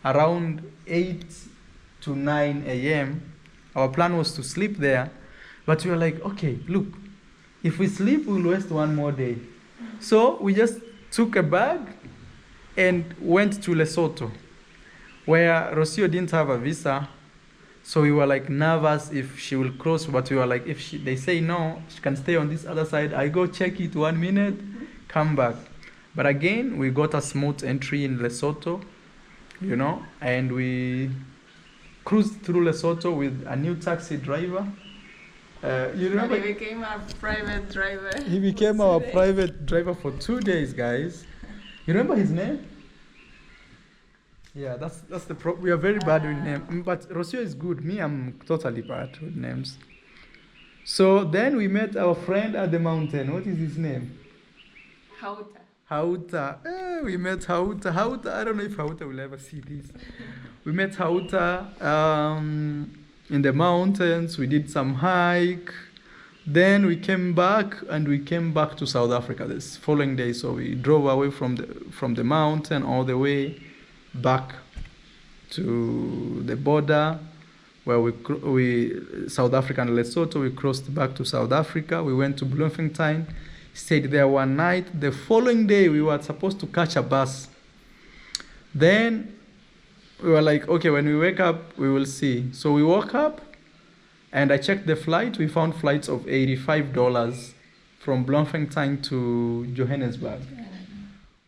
around 8 to 9 a.m. Our plan was to sleep there, but we were like, okay, look, if we sleep, we'll waste one more day. So we just took a bag and went to Lesotho, where Rocio didn't have a visa. So we were like nervous if she will cross, but we were like, if they say no, she can stay on this other side. I go check it 1 minute, come back. But again, we got a smooth entry in Lesotho, you know, and we cruised through Lesotho with a new taxi driver. You remember? He became our private driver. He became our private driver for 2 days, guys. You remember his name? Yeah, that's the problem. We are very bad with names, but Rocio is good. Me, I'm totally bad with names. So then we met our friend at the mountain. What is his name? Hauta. We met Hauta. Hauta, I don't know if Hauta will ever see this. We met Hauta in the mountains. We did some hike. Then we came back, and we came back to South Africa this following day. So we drove away from the mountain all the way back to the border where we South Africa and Lesotho. We crossed back to South Africa. We went to Bloemfontein, stayed there one night. The following day we were supposed to catch a bus. Then we were like, okay, when we wake up we will see. So we woke up and I checked the flight. We found flights of $85 from Bloemfontein to Johannesburg.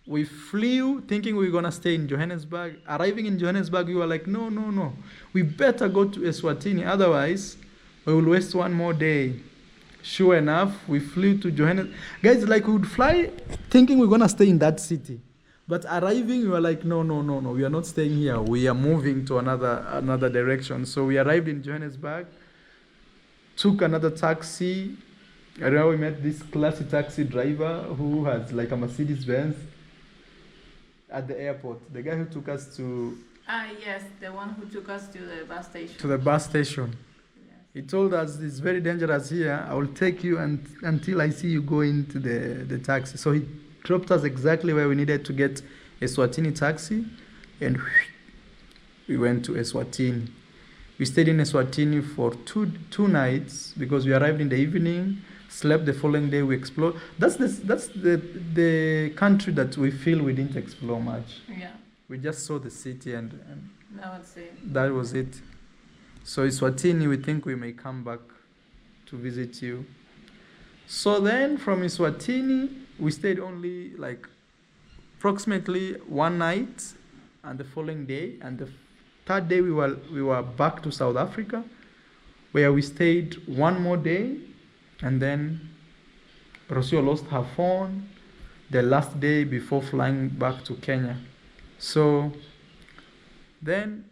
We flew thinking we were going to stay in Johannesburg. Arriving in Johannesburg, we were like, no. We better go to Eswatini. Otherwise, we will waste one more day. Sure enough, we flew to Johannesburg. Guys, like we would fly thinking we are going to stay in that city. But arriving, we were like, no. We are not staying here. We are moving to another direction. So we arrived in Johannesburg, took another taxi. I remember we met this classy taxi driver who has like a Mercedes-Benz. At the airport, the guy who took us to... yes, the one who took us to the bus station. To the bus station. Yes. He told us, it's very dangerous here. I will take you until I see you go into the taxi. So he dropped us exactly where we needed to get a Eswatini taxi. And we went to Eswatini. We stayed in Eswatini for two nights because we arrived in the evening. Slept the following day. We explored. That's the country that we feel we didn't explore much. Yeah. We just saw the city and that was it. So Eswatini, we think we may come back to visit you. So then from Eswatini, we stayed only like approximately one night, and the following day, and the third day we were back to South Africa, where we stayed one more day. And then Rocio lost her phone the last day before flying back to Kenya. So then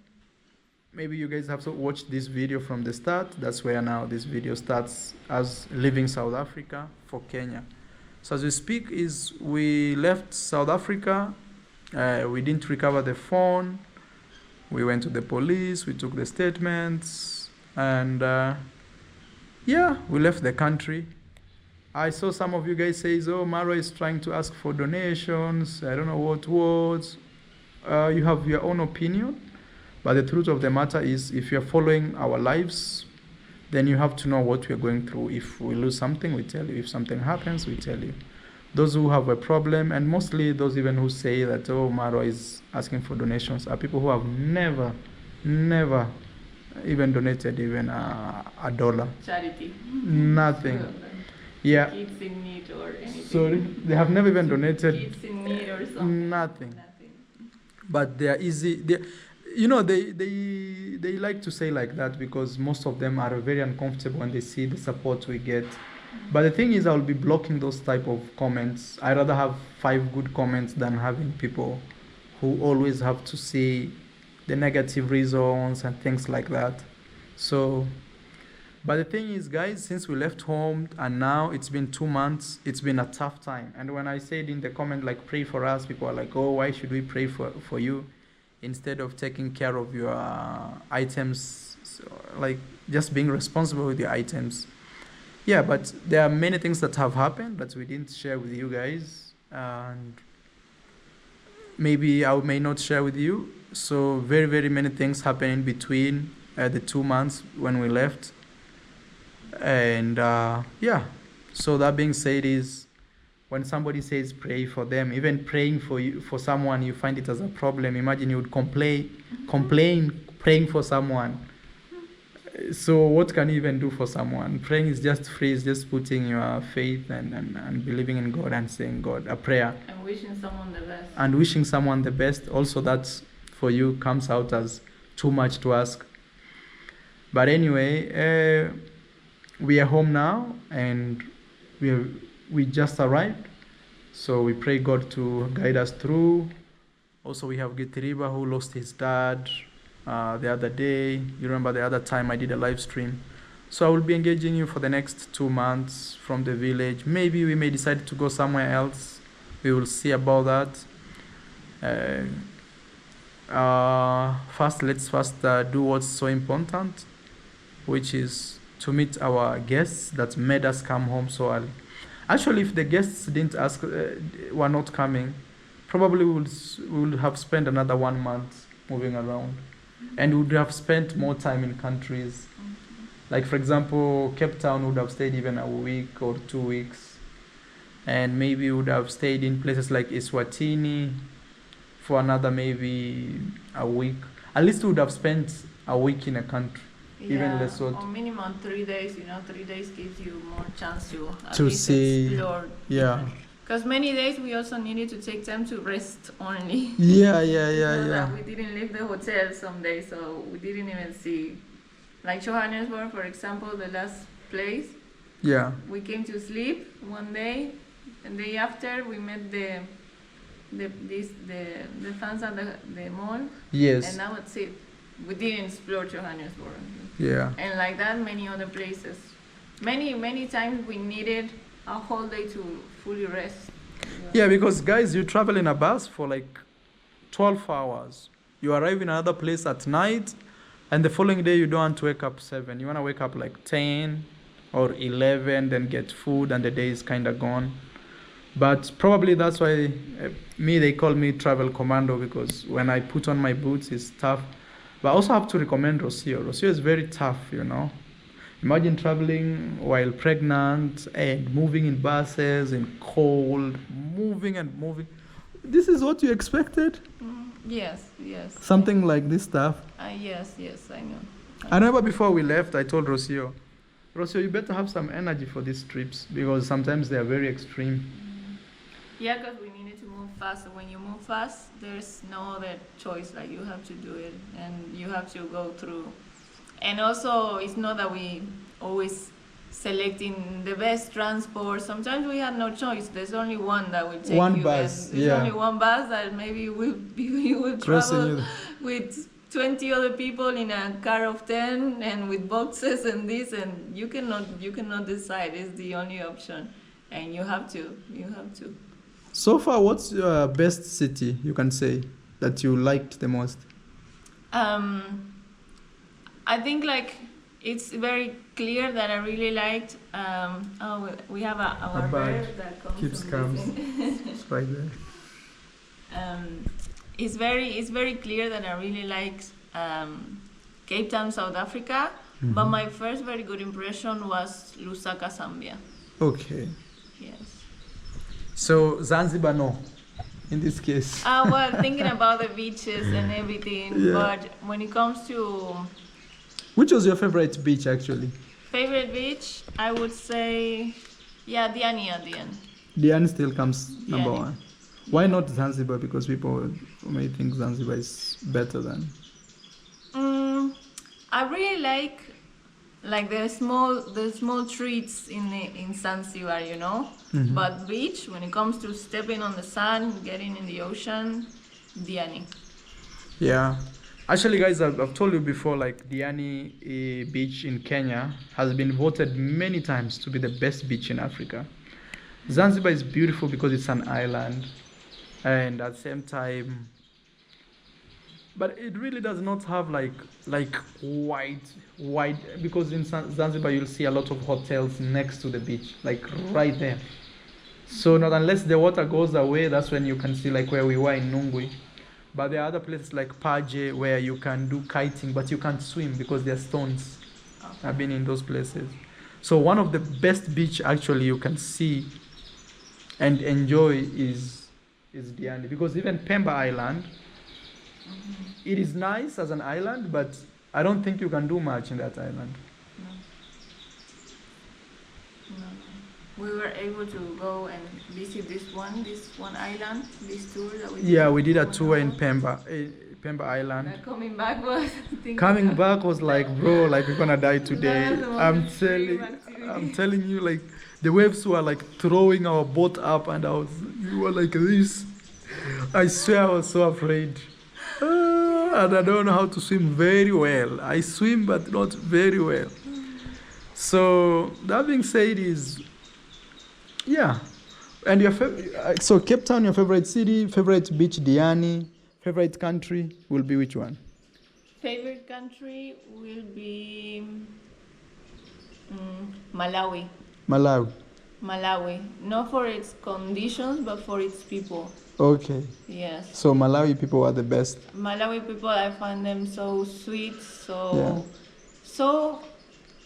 maybe you guys have to watch this video from the start. That's where now this video starts, as leaving South Africa for Kenya. So as we speak, we left South Africa. We didn't recover the phone. We went to the police. We took the statements. And... we left the country. I saw some of you guys say, Maro is trying to ask for donations. I don't know what words. You have your own opinion. But the truth of the matter is, if you're following our lives, then you have to know what we're going through. If we lose something, we tell you. If something happens, we tell you. Those who have a problem, and mostly those even who say that, Maro is asking for donations, are people who have never even donated even a dollar. Charity. Nothing. Yeah. Kids in need or anything. Sorry, they have never even donated. Kids in need or something. Nothing. But they are easy. They like to say like that because most of them are very uncomfortable when they see the support we get. But the thing is, I'll be blocking those type of comments. I rather have 5 good comments than having people who always have to say the negative reasons and things like that. So But the thing is, guys, since we left home and now it's been 2 months, it's been a tough time. And when I said in the comment, like, pray for us, people are like, oh, why should we pray for you instead of taking care of your items, so, like just being responsible with your items. Yeah, but there are many things that have happened that we didn't share with you guys, and maybe I may not share with you. So very, very many things happened in between the 2 months when we left. And yeah, so that being said, is when somebody says pray for them, even praying for you, for someone, you find it as a problem. Imagine you would complain praying for someone. So what can you even do for someone? Praying is just free, it's just putting your faith and believing in God and saying God a prayer. And wishing someone the best. And wishing someone the best. Also, that's for you comes out as too much to ask. But anyway, we are home now, and we just arrived. So we pray God to guide us through. Also, we have Gitiriba, who lost his dad the other day. You remember the other time I did a live stream. So I will be engaging you for the next 2 months from the village. Maybe we may decide to go somewhere else. We will see about that. Let's first do what's so important, which is to meet our guests that made us come home so early. Actually, if the guests didn't ask, were not coming, probably we would have spent another 1 month moving around, and we would have spent more time in countries. Like, for example, Cape Town would have stayed even a week or 2 weeks, and maybe would have stayed in places like Eswatini for another maybe a week. At least we would have spent a week in a country. Yeah, even Lesotho. or minimum 3 days. 3 days gives you more chance to at To least see, explore. yeah. Because many days we also needed to take time to rest only. Yeah. We didn't leave the hotel some days, so we didn't even see. Like Johannesburg, for example, the last place. Yeah. We came to sleep one day, and the day after we met the fans at the mall. Yes. And now it's it. We didn't explore Johannesburg. Yeah. And like that, many other places. Many times we needed a whole day to fully rest. Yeah, because guys, you travel in a bus for like 12 hours. You arrive in another place at night, and the following day you don't want to wake up 7. You want to wake up like 10 or 11, then get food, and the day is kind of gone. But probably that's why they call me travel commando, because when I put on my boots, it's tough. But I also have to recommend Rocio. Rocio is very tough, Imagine traveling while pregnant and moving in buses in cold, moving. This is what you expected? Yes. Something like this stuff? Yes, I know. I remember before we left, I told Rocio, you better have some energy for these trips, because sometimes they are very extreme. Yeah, because we needed to move fast. When you move fast, there's no other choice. Like, you have to do it, and you have to go through. And also, it's not that we always selecting the best transport. Sometimes we had no choice. There's only one that will take you. One bus, There's only one bus that maybe you will travel with 20 other people in a car of 10 and with boxes and this, and you cannot decide. It's the only option, and you have to. So far, what's your best city you can say that you liked the most? I think it's very clear that I really liked. We have our bird that comes. It's right there. It's very clear that I really liked Cape Town, South Africa. Mm-hmm. But my first very good impression was Lusaka, Zambia. Okay. Yes. So Zanzibar, no, in this case. Well, thinking about the beaches and everything, but when it comes to... Which was your favorite beach, actually? Favorite beach, I would say, Diani. Diani still comes number one. Why not Zanzibar? Because people may think Zanzibar is better than... I really like the small treats in Zanzibar, Mm-hmm. But beach, when it comes to stepping on the sand, getting in the ocean, Diani. Yeah. Actually, guys, I've told you before, like Diani beach in Kenya has been voted many times to be the best beach in Africa. Zanzibar is beautiful because it's an island, and at the same time, but it really does not have like wide, because in Zanzibar you'll see a lot of hotels next to the beach, like right there. So not unless the water goes away, that's when you can see like where we were in Nungwi. But there are other places like Paje where you can do kiting, but you can't swim because there are stones. I've been in those places. So one of the best beach actually you can see and enjoy is Diani, because even Pemba Island, it is nice as an island, but I don't think you can do much in that island. No. We were able to go and visit this one island, this tour that we did. Yeah, we did a tour in Pemba Island. Coming back was Coming back was like, bro, like we're gonna die today. I'm telling you, like the waves were like throwing our boat up, and we were like this. I swear I was so afraid. And I don't know how to swim very well. I swim, but not very well. So that being said, yeah. And so Cape Town, your favorite city, favorite beach, Diani, favorite country will be which one? Favorite country will be Malawi. Malawi, not for its conditions, but for its people. Okay. Yes. So Malawi people are the best. Malawi people, I find them so sweet, so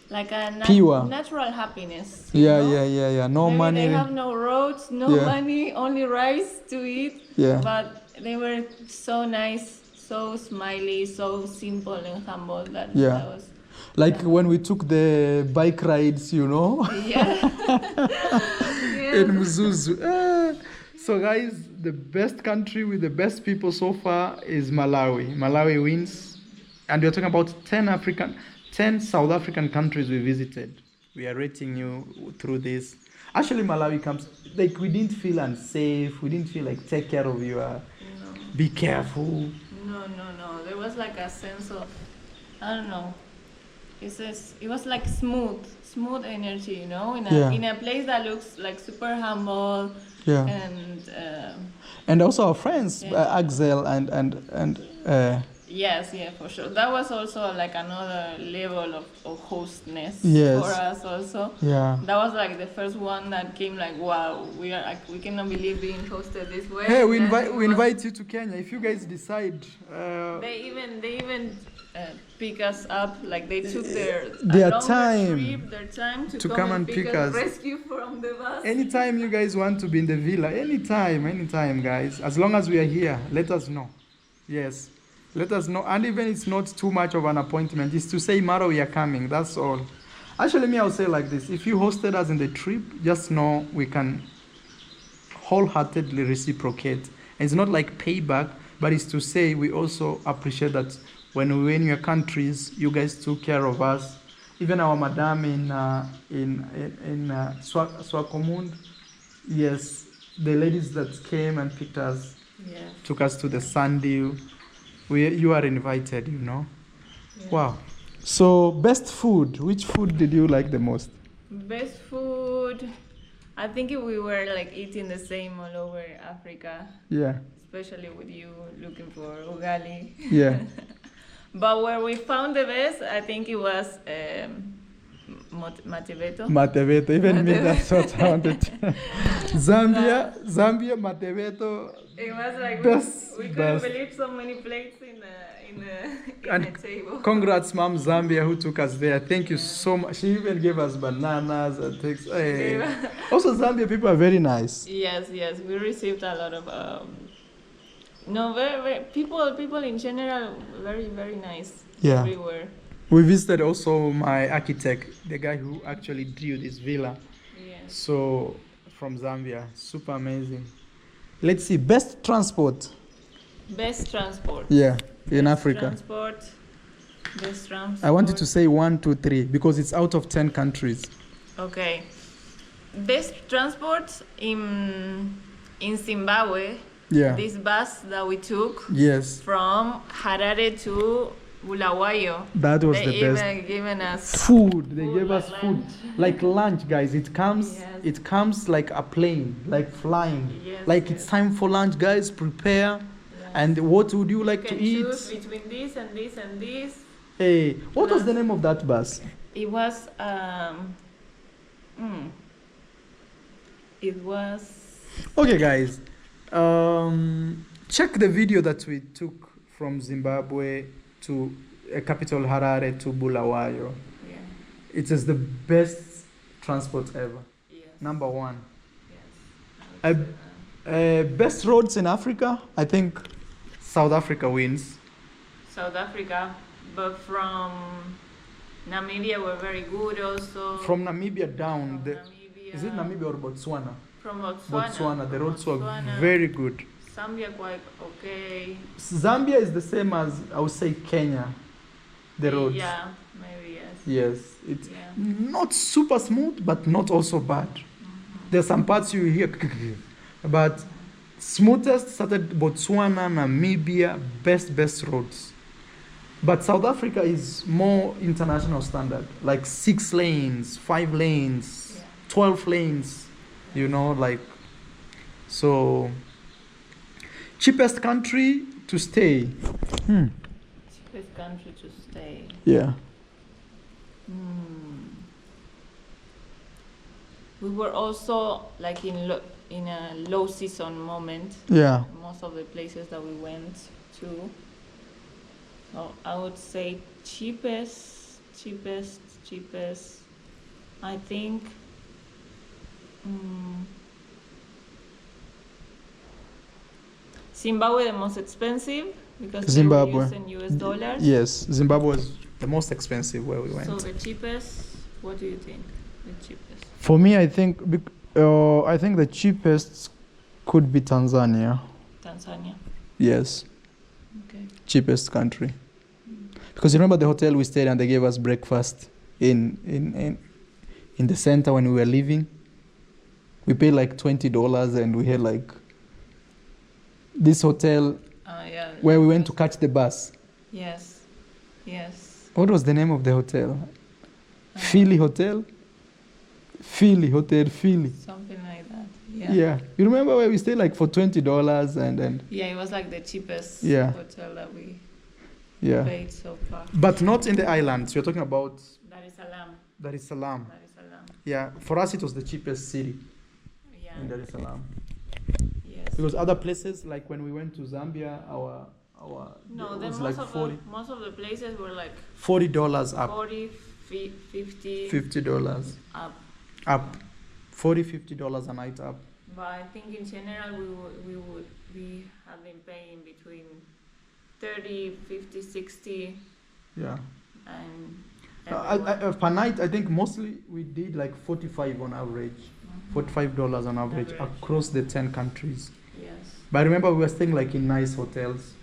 like a pure natural happiness. Yeah. No Maybe money. They have no roads, no money, only rice to eat. Yeah. But they were so nice, so smiley, so simple and humble. That was. Like when we took the bike rides, Yeah. In Mzuzu. So guys, the best country with the best people so far is Malawi. Malawi wins. And we're talking about 10 South African countries we visited. We are rating you through this. Actually, Malawi comes, like we didn't feel unsafe. We didn't feel like take care of you. Be careful. No. There was like a sense of, I don't know. It was like smooth energy, in a place that looks like super humble. Yeah. And also our friends, Axel and Yes, for sure. That was also like another level of hostness for us also. Yeah. That was like the first one that came like, wow, we cannot believe being hosted this way. Hey, we invite you to Kenya if you guys decide. They even pick us up, like they took their time to come and pick us, rescue from the bus. Anytime you guys want to be in the villa, anytime guys, as long as we are here, let us know. Yes, let us know. And even it's not too much of an appointment, it's to say, Maro, we are coming, that's all. Actually, I'll say like this, if you hosted us in the trip, just know we can wholeheartedly reciprocate. And it's not like payback, but it's to say we also appreciate that when we were in your countries, you guys took care of us. Even our madam in Swakopmund, yes, the ladies that came and picked us, took us to the sand dune. You are invited, Yeah. Wow. So best food, which food did you like the most? Best food, I think we were like eating the same all over Africa. Yeah. Especially with you looking for ugali. Yeah. But where we found the best, I think it was Mateveto. Even me, that's what I wanted. Zambia, Mateveto. It was like we couldn't believe so many plates in the table. Congrats, Mom Zambia, who took us there. Thank you so much. She even gave us bananas and things. Hey. Also, Zambia people are very nice. Yes, we received a lot of. Very people in general, very, very nice. Yeah. Everywhere. We visited also my architect, the guy who actually drew this villa. Yeah. So from Zambia, super amazing. Let's see, best transport. Yeah, in Africa. Best transport. I wanted to say 1, 2, 3 because it's out of 10 countries. Okay. Best transport in Zimbabwe. Yeah. this bus that we took Yes. from Harare to Bulawayo. That was They the best. even given us Food. They food, gave like us food. lunch. Like lunch, guys. It comes. Yes. It comes like a plane, like flying. Yes, Like yes. it's time for lunch, guys. Prepare. And what would you like You to can eat? choose between this and this and this. Hey, what was the name of that bus? It was it was Okay, guys. Check the video that we took from Zimbabwe to capital Harare to Bulawayo. yeah. It is the best transport ever. Yes. Number one. Yes. Best roads in Africa. I think South Africa wins. South Africa, but from Namibia were very good also. From Namibia down, From the, Namibia. is it Namibia or Botswana? From Botswana. Botswana. The roads were Botswana. very good. Zambia quite okay. Zambia is the same as I would say Kenya. The roads. Yeah, maybe yes. Yes, it's Yeah. not super smooth, but not also bad. There's some parts you hear, but smoothest started Botswana, Namibia, best roads. But South Africa is more international standard, like 6 lanes, 5 lanes, 12 lanes, you know, like, so cheapest country to stay. Cheapest country to stay. Yeah. We were also like in a low season moment. Yeah. Most of the places that we went to. So I would say cheapest. I think. Zimbabwe the most expensive because Zimbabwe. they were using US dollars. Yes, Zimbabwe was the most expensive where we went. So the cheapest. What do you think? The cheapest. For me, I think the cheapest could be Tanzania. Tanzania. Yes, Okay. cheapest country. Because you remember the hotel we stayed and they gave us breakfast in the center when we were leaving. We paid like $20 and we had like this hotel Yeah. where we went to catch the bus. Yes. Yes. What was the name of the hotel? Philly Hotel? Philly Hotel, Philly. Something like that. Yeah. Yeah. You remember where we stayed like for $20 and Yeah, it was like the cheapest Yeah. hotel that we yeah. paid so far. But not in the islands. You're talking about Dar es Salaam. Dar es Salaam. Dar es Salaam. Yeah. For us, it was the cheapest city Yeah. in Dar es Salaam. Yes. Because other places, like when we went to Zambia, our No, it then was most like of most of the places were like $40 up, 40, 50 $50 up. up, $40-50 a night up. But I think in general we have been paying between 30, 50, 60 Yeah. and Per night, I think mostly we did like 45 on average, $45 on average across the 10 countries. yes. But I remember we were staying like in nice hotels,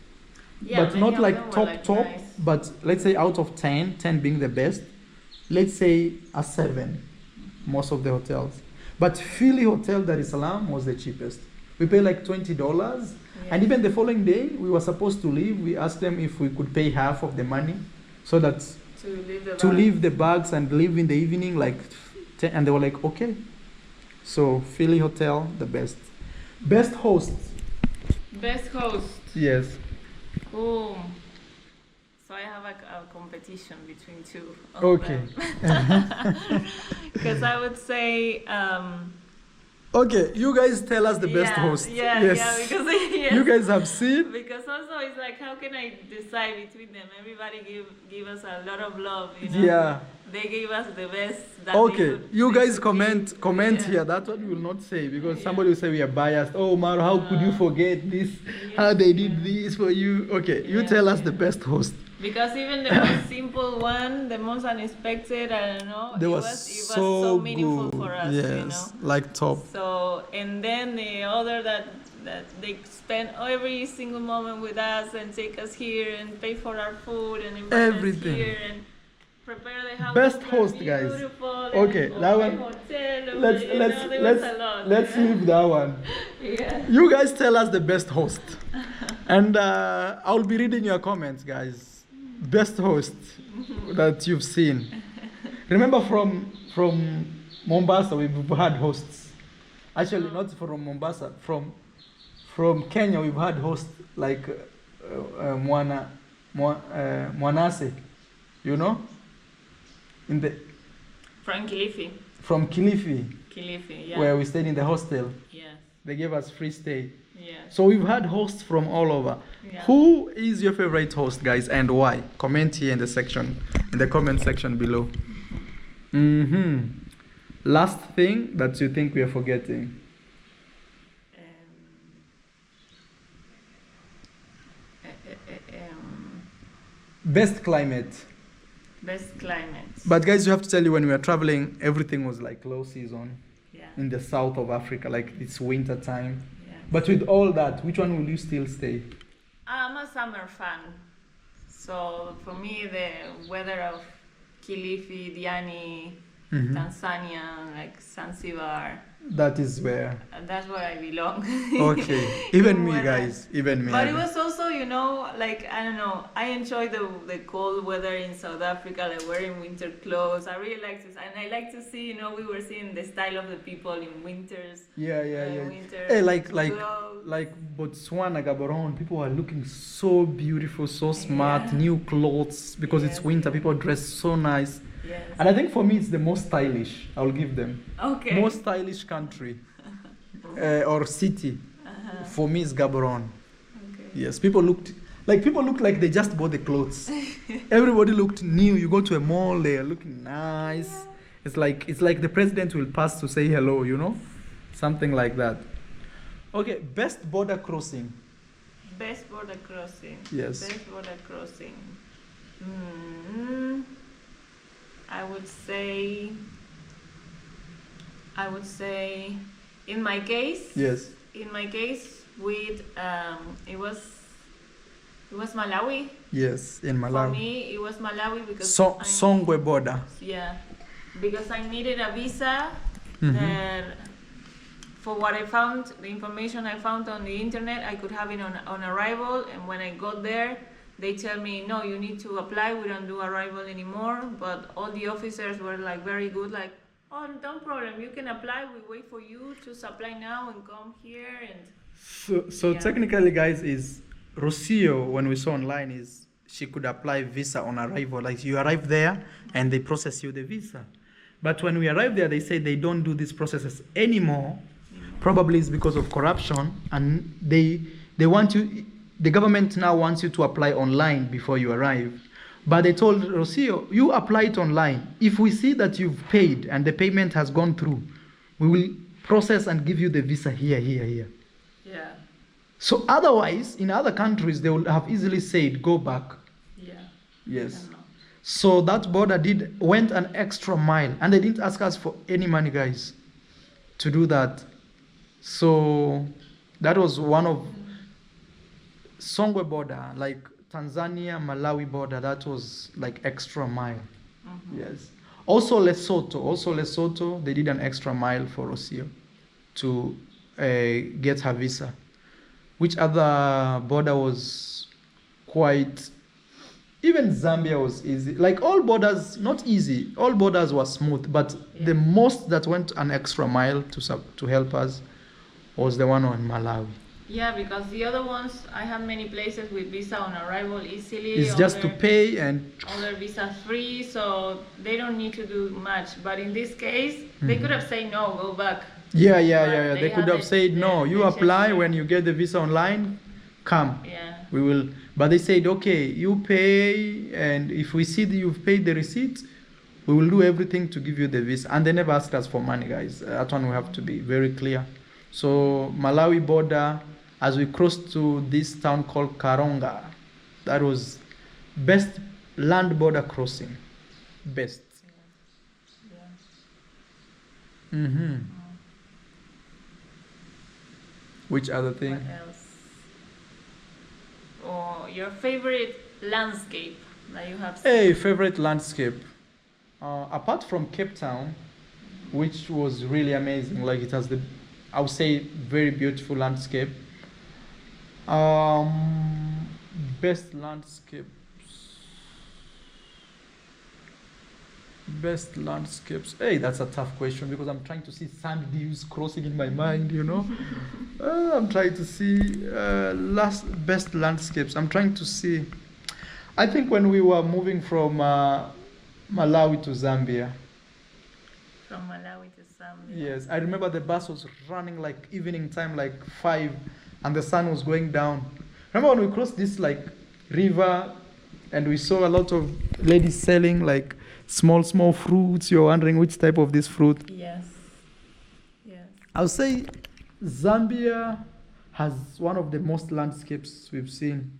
Yeah, but many not of like them were, top like, top. nice. But let's say out of 10, 10 being the best, let's say a 7, most of the hotels. But Philly Hotel Dar es Salaam was the cheapest. We paid like $20, and even the following day we were supposed to leave. We asked them if we could pay half of the money, so that to leave the bags and leave in the evening, like, and they were like, okay. So Philly Hotel, the best. Best host. Best host. Yes. Oh. So I have a competition between two. Okay. Because I would say. Okay, you guys tell us the best host. Yeah, yes. yeah, because yes. You guys have seen. Because also it's like, how can I decide between them? Everybody give us a lot of love, you know. Yeah. They gave us the best. That Okay, you guys comment yeah. here. That's what we will not say, because somebody will say we are biased. Oh, Maro, how could you forget this? How they did this for you? Okay, you tell us the best host. Because even the most simple one, the most unexpected, I don't know, They it was was so so meaningful good. for us, Yes, you know. like top. So, and then the other that they spend every single moment with us and take us here and pay for our food and invite Everything. us here and prepare the house. Best to be host, guys. beautiful Okay, and that open one. hotel, Let's you know, there was a lot, let's you know? leave that one. Yeah. You guys tell us the best host. And I'll be reading your comments, guys. Best host that you've seen. Remember from Mombasa, we've had hosts. Actually, not from Mombasa. From Kenya, we've had hosts like Mwanase, you know? From Kilifi. From Kilifi, Kilifi, yeah. where we stayed in the hostel. Yes. They gave us free stay. Yes. So we've had hosts from all over. Yeah. Who is your favorite host, guys, and why? Comment here in the comment section below. Last thing that you think we are forgetting. Best climate. Best climate. But guys, you have to tell you, when we were traveling, everything was like low season. Yeah. In the south of Africa, like it's winter time. Yeah. But with all that, which one will you still stay? I'm a summer fan. So for me, the weather of Kilifi, Diani, Tanzania, like Zanzibar, That is where. that's where I belong. Okay. Even me, Weather. guys. Even me. But it was also, you know, like, I don't know, I enjoy the cold weather in South Africa, like wearing winter clothes. I really like this. And I like to see, you know, we were seeing the style of the people in winters. Yeah. Winter Hey, like clothes. Botswana, Gaborone, people are looking so beautiful, so smart, Yeah. new clothes because it's Yes. winter. People dress so nice. Yes. And I think for me, it's the most stylish. I'll give them. Okay. Most stylish country or city. For me, is Gaborone. Okay. Yes, people looked like they just bought the clothes. Everybody looked new. You go to a mall, they are looking nice. Yeah. It's like the president will pass to say hello, you know, something like that. Okay, best border crossing. Best border crossing. Yes. Best border crossing. I would say, in my case. Yes. In my case, with it was Malawi. Yes, in Malawi. For me, it was Malawi because Songwe border. Yeah, because I needed a visa. That, for what I found, the information I found on the internet, I could have it on arrival, and when I got there, they tell me, no, you need to apply, we don't do arrival anymore. But all the officers were like very good, like, oh, no problem, you can apply, we wait for you to apply now and come here. And So yeah. technically, guys, is Rocio, when we saw online, is she could apply visa on arrival. Like you arrive there and they process you the visa. But when we arrived there, they say they don't do these processes anymore. Probably it's because of corruption, and they want you. The government now wants you to apply online before you arrive. But they told Rocio, you apply it online. If we see that you've paid and the payment has gone through, we will process and give you the visa here. yeah, So otherwise, in other countries, they would have easily said, go back. yeah. Yes. I know. So that border went an extra mile, and they didn't ask us for any money, guys, to do that. So that was one of Songwe border, like Tanzania, Malawi border, that was like extra mile. Yes. Also Lesotho, they did an extra mile for Rocio to get her visa. Which other border was quite... Even Zambia was easy. Like all borders, not easy. All borders were smooth, but the most that went an extra mile to help us was the one on Malawi. Yeah, because the other ones, I have many places with visa on arrival easily. It's just to pay and... Other visa free, so they don't need to do much. But in this case, they could have said no, go back. Yeah. But They could have said no. You apply when you get the visa online, come. Yeah. We will. But they said, okay, you pay, and if we see that you've paid the receipt, we will do everything to give you the visa. And they never asked us for money, guys. That one we have to be very clear. So Malawi border, as we crossed to this town called Karonga, that was best land border crossing. Best. Which other thing? What else? Or your favorite landscape that you have seen? Hey, favorite landscape. Apart from Cape Town, which was really amazing, like it has the I would say very beautiful landscape. Best landscapes. Best landscapes. Hey, that's a tough question because I'm trying to see sand dunes crossing in my mind, you know. I'm trying to see best landscapes. I'm trying to see. I think when we were moving from Malawi to Zambia. From Malawi to Zambia. Yes, I remember the bus was running like evening time, like 5, and the sun was going down. Remember when we crossed this like river, and we saw a lot of ladies selling like small fruits. You're wondering which type of this fruit? Yes. Yes. I'll say Zambia has one of the most landscapes we've seen.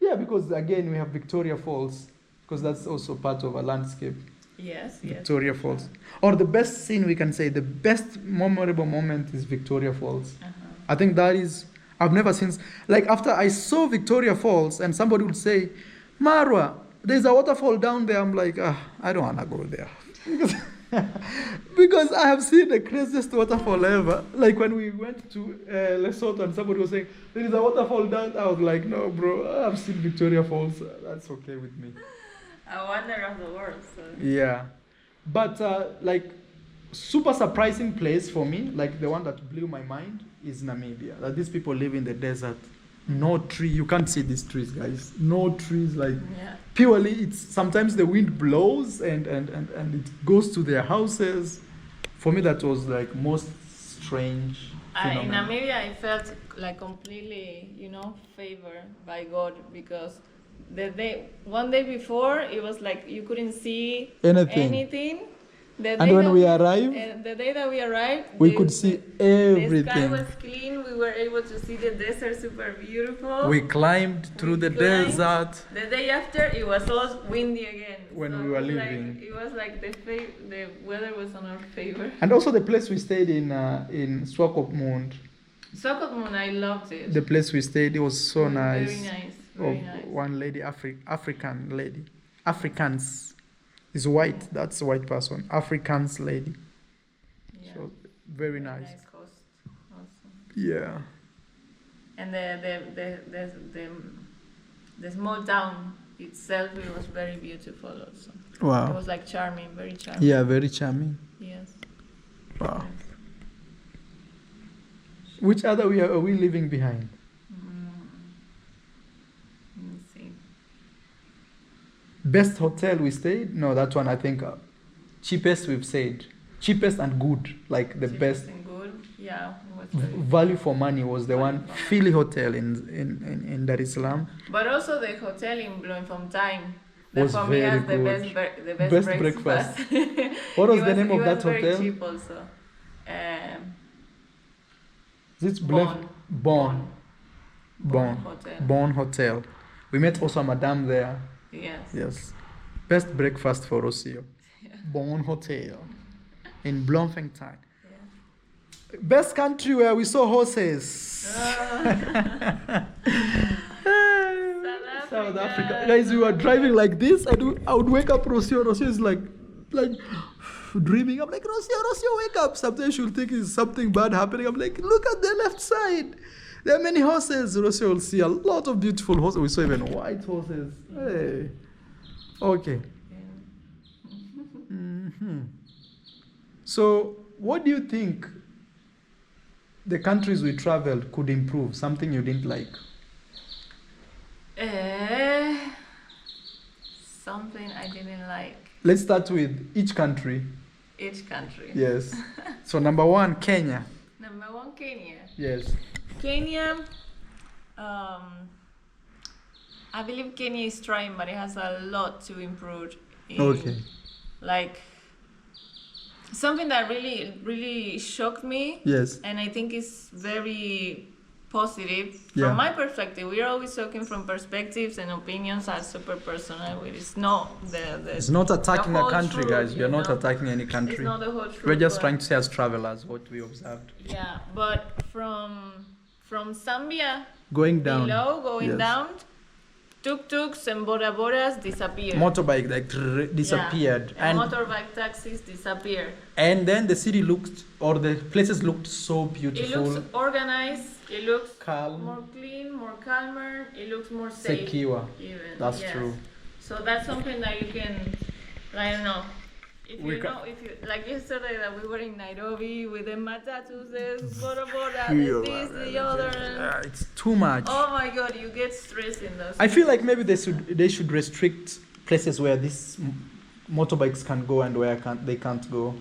Yeah, because again we have Victoria Falls, because that's also part of a landscape. Yes. Victoria Falls. Or the best scene we can say, the best memorable moment is Victoria Falls. I think that is, I've never seen, like after I saw Victoria Falls and somebody would say, Marwa, there's a waterfall down there. I'm like, I don't want to go there. Because I have seen the craziest waterfall ever. Like when we went to Lesotho and somebody was saying, there is a waterfall down. I was like, no, bro, I've seen Victoria Falls. That's okay with me. A wonder of the world. So. Yeah. But like super surprising place for me, like the one that blew my mind is Namibia. That these people live in the desert. No tree, you can't see these trees, guys. No trees, like purely it's sometimes the wind blows and it goes to their houses. For me that was like most strange in Namibia I felt like completely, favored by God, because one day before it was like you couldn't see anything. And when we arrived, the day that we arrived, we could see everything. The sky was clean. We were able to see the desert, super beautiful. We climbed through the desert. The day after, it was all windy again. When we were leaving, it was like the weather was on our favor. And also the place we stayed in Swakopmund. Swakopmund, I loved it. The place we stayed, it was so nice. Very nice. Very nice. One lady, African lady, Afrikaans. Is white. That's a white person. Afrikaans lady. Yeah. So very nice. Nice coast also. Yeah. And the small town itself, it was very beautiful also. Wow. It was like charming, very charming. Yeah, very charming. Yes. Wow. Yes. Which other are we leaving behind? Best hotel we stayed? No, that one I think cheapest we've stayed. Cheapest and good, like the best. And good, yeah. Value for money was the one, Philly Hotel in Dar es Salaam. But also the hotel in Bloemfontein. Was for very me good. The best breakfast. What was the name of that hotel? It was very cheap also. It's Bon Hotel. Bon Hotel. We met also Madame there. Yes. Best breakfast for Rocio. Bon Hotel in Bloemfontein. Best country where we saw horses. South Africa. Guys, we were driving like this. I would wake up Rocio. Rocio is like dreaming. I'm like, Rocio, wake up. Sometimes she'll think it's something bad happening. I'm like, look at the left side. There are many horses. Rocio will see a lot of beautiful horses. We saw even white horses. Hey. Okay. So, what do you think the countries we traveled could improve? Something you didn't like? Something I didn't like. Let's start with each country. Each country. Yes. So, number 1, Kenya. Number 1, Kenya. Yes. Kenya, I believe Kenya is trying, but it has a lot to improve. Okay. Like, something that really shocked me. Yes. And I think is very positive. From my perspective, we are always talking from perspectives and opinions are super personal. It's not it's not attacking a country, truth, guys. We are not attacking any country. It's not the whole truth. We're just trying to say as travelers what we observed. Yeah, but from Zambia going down, below, going down, tuk-tuks and boda-bodas disappeared. Motorbike like disappeared, and motorbike taxis disappeared. And then the city looked, or the places looked so beautiful. It looks organized. It looks calm, more clean, more calmer. It looks more safe. Secure. Even. That's yes. true. So that's something that you can, I don't know. If you know, if you like yesterday that we were in Nairobi with the matatus, the boda-boda, this, the other. It's too much. Oh my God, you get stressed in those. I feel like maybe they should restrict places where these motorbikes can go and where they can't go,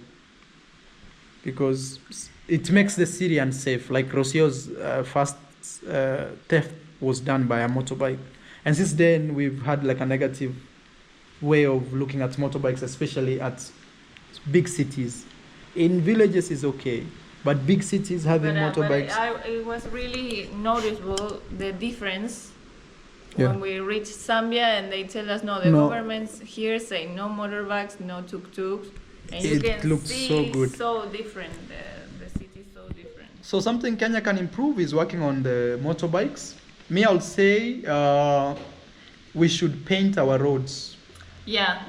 because it makes the city unsafe. Like Rocio's first theft was done by a motorbike, and since then we've had like a negative way of looking at motorbikes, especially at big cities. In villages is okay, but big cities having motorbikes. But it was really noticeable the difference when we reached Zambia and they tell us no, the governments here say no motorbikes, no tuk-tuks, and you can looks see so good. So different. The city is so different. So something Kenya can improve is working on the motorbikes. Me, I'll say we should paint our roads. Yeah,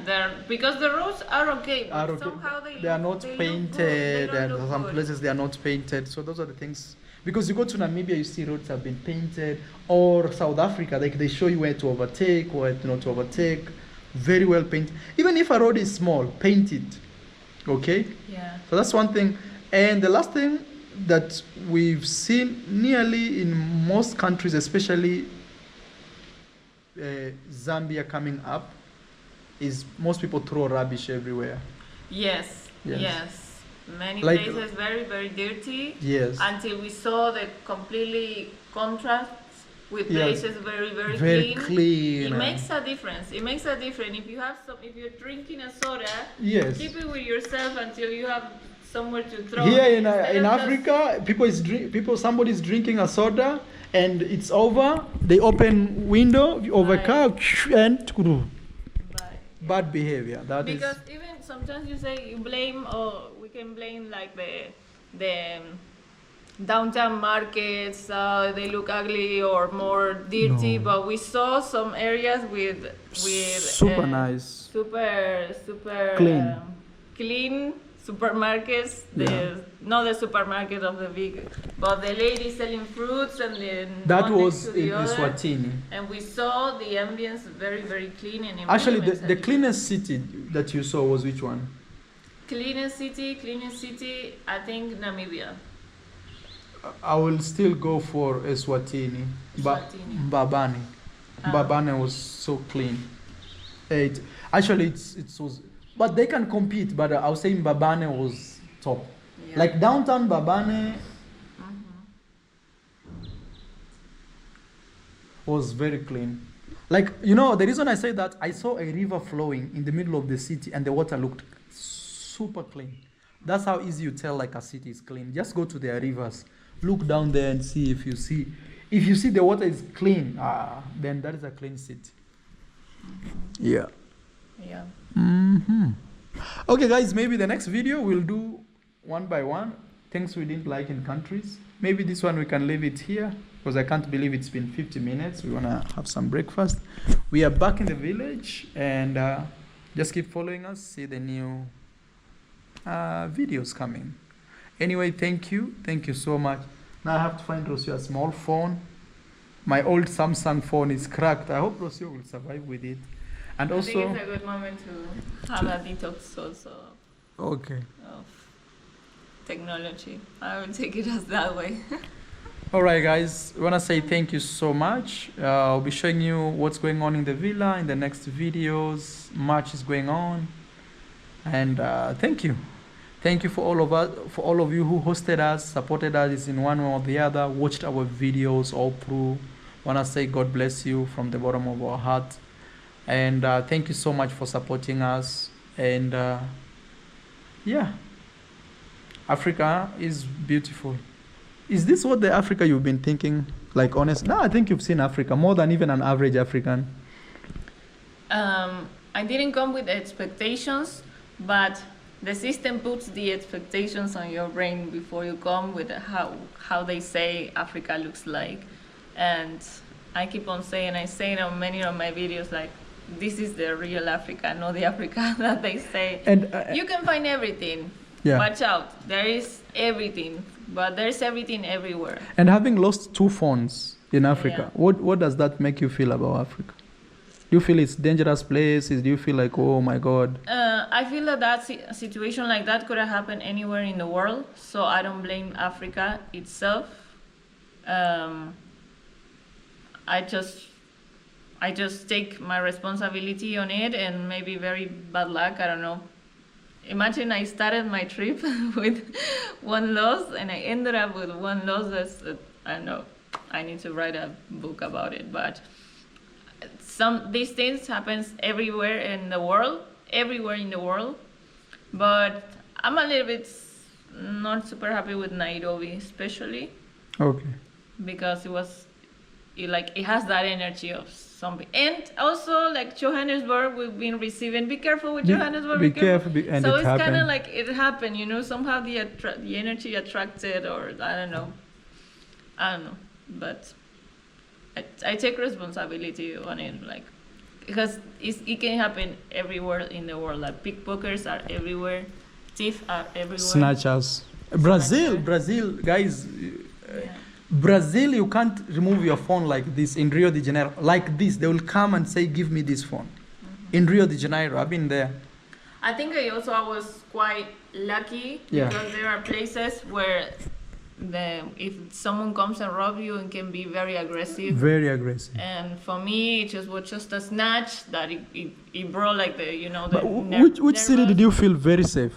because the roads are okay, but somehow they are not painted, and some places they are not painted. So those are the things. Because you go to Namibia, you see roads have been painted, or South Africa, like they show you where to overtake, where not to overtake, very well painted. Even if a road is small, paint it. Okay. Yeah. So that's one thing. And the last thing that we've seen nearly in most countries, especially Zambia coming up, is most people throw rubbish everywhere. Yes. Many like, places very, very dirty. Yes. Until we saw the completely contrast with places very clean. It makes a difference. If you have if you're drinking a soda, keep it with yourself until you have somewhere to throw. Here in Africa, somebody's drinking a soda and it's over. They open window over car and bad behavior. Because even sometimes you say you blame, or we can blame like the downtown markets. They look ugly or more dirty, but we saw some areas with super nice, super clean supermarkets. Not the supermarket of the big, but the lady selling fruits, and then that was in Eswatini. And we saw the ambience very, very clean. And actually, the cleanest city that you saw was which one? Cleanest city, I think Namibia. I will still go for Eswatini. Mbabane. Mbabane was so clean. It was. But they can compete, but I would say Mbabane was top. Yeah. Like downtown Mbabane was very clean. Like, the reason I say that, I saw a river flowing in the middle of the city and the water looked super clean. That's how easy you tell like a city is clean. Just go to their rivers, look down there and see if you see the water is clean, then that is a clean city. Yeah. Yeah. Okay guys, maybe the next video we'll do one by one things we didn't like in countries. Maybe this one we can leave it here because I can't believe it's been 50 minutes. We want to have some breakfast. We are back in the village, and just keep following us, see the new videos coming. Anyway, thank you so much. Now I have to find Rocio a small phone. My old Samsung phone is cracked. I hope Rocio will survive with it. And I also, think it's a good moment to have a detox also. Okay. Of technology. I would take it as that way. All right, guys. I want to say thank you so much. I'll be showing you what's going on in the villa in the next videos. Much is going on, and thank you. Thank you for all of you who hosted us, supported us in one way or the other, watched our videos all through. I want to say God bless you from the bottom of our heart. And thank you so much for supporting us. And Africa is beautiful. Is this what the Africa you've been thinking? Like, honest? No, I think you've seen Africa more than even an average African. I didn't come with expectations, but the system puts the expectations on your brain before you come with how they say Africa looks like. And I keep on saying, I say it on many of my videos, like, this is the real Africa, not the Africa that they say. And You can find everything. Yeah. Watch out. There is everything, but there's everything everywhere. And having lost 2 phones in Africa, Yeah. what does that make you feel about Africa? Do you feel it's dangerous places? Do you feel like, oh my God? I feel that a situation like that could have happened anywhere in the world, so I don't blame Africa itself. I just take my responsibility on it, and maybe very bad luck, I don't know. Imagine I started my trip with 1 loss and I ended up with 1 loss. I don't know, I need to write a book about it, but these things happens everywhere in the world, but I'm a little bit not super happy with Nairobi, especially. Okay. Because it has that energy of something. And also, like Johannesburg, we've been receiving, be careful with Johannesburg, be careful, and so it it's kind happened. of like it happened, somehow the energy attracted, or I don't know, but I take responsibility on it, like, because it can happen everywhere in the world. Like pickpockets are everywhere, thieves are everywhere. Snatchers. Brazil, guys. Brazil, you can't remove your phone like this in Rio de Janeiro. Like this, they will come and say, "Give me this phone." In Rio de Janeiro, I've been there. I think I was quite lucky because there are places where if someone comes and rob you, it can be very aggressive. Very aggressive. And for me, it was just a snatch that it brought like But which city did you feel very safe?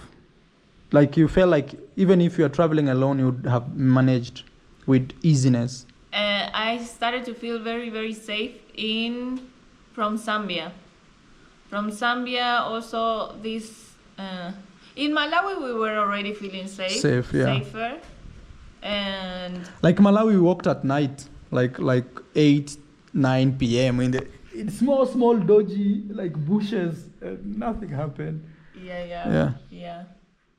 Like you felt like even if you are traveling alone, you would have managed with easiness? I started to feel very, very safe from Zambia. From Zambia, also in Malawi we were already feeling safer. And like Malawi, we walked at night, like 8-9 p.m. in small dodgy like bushes, and nothing happened. Yeah.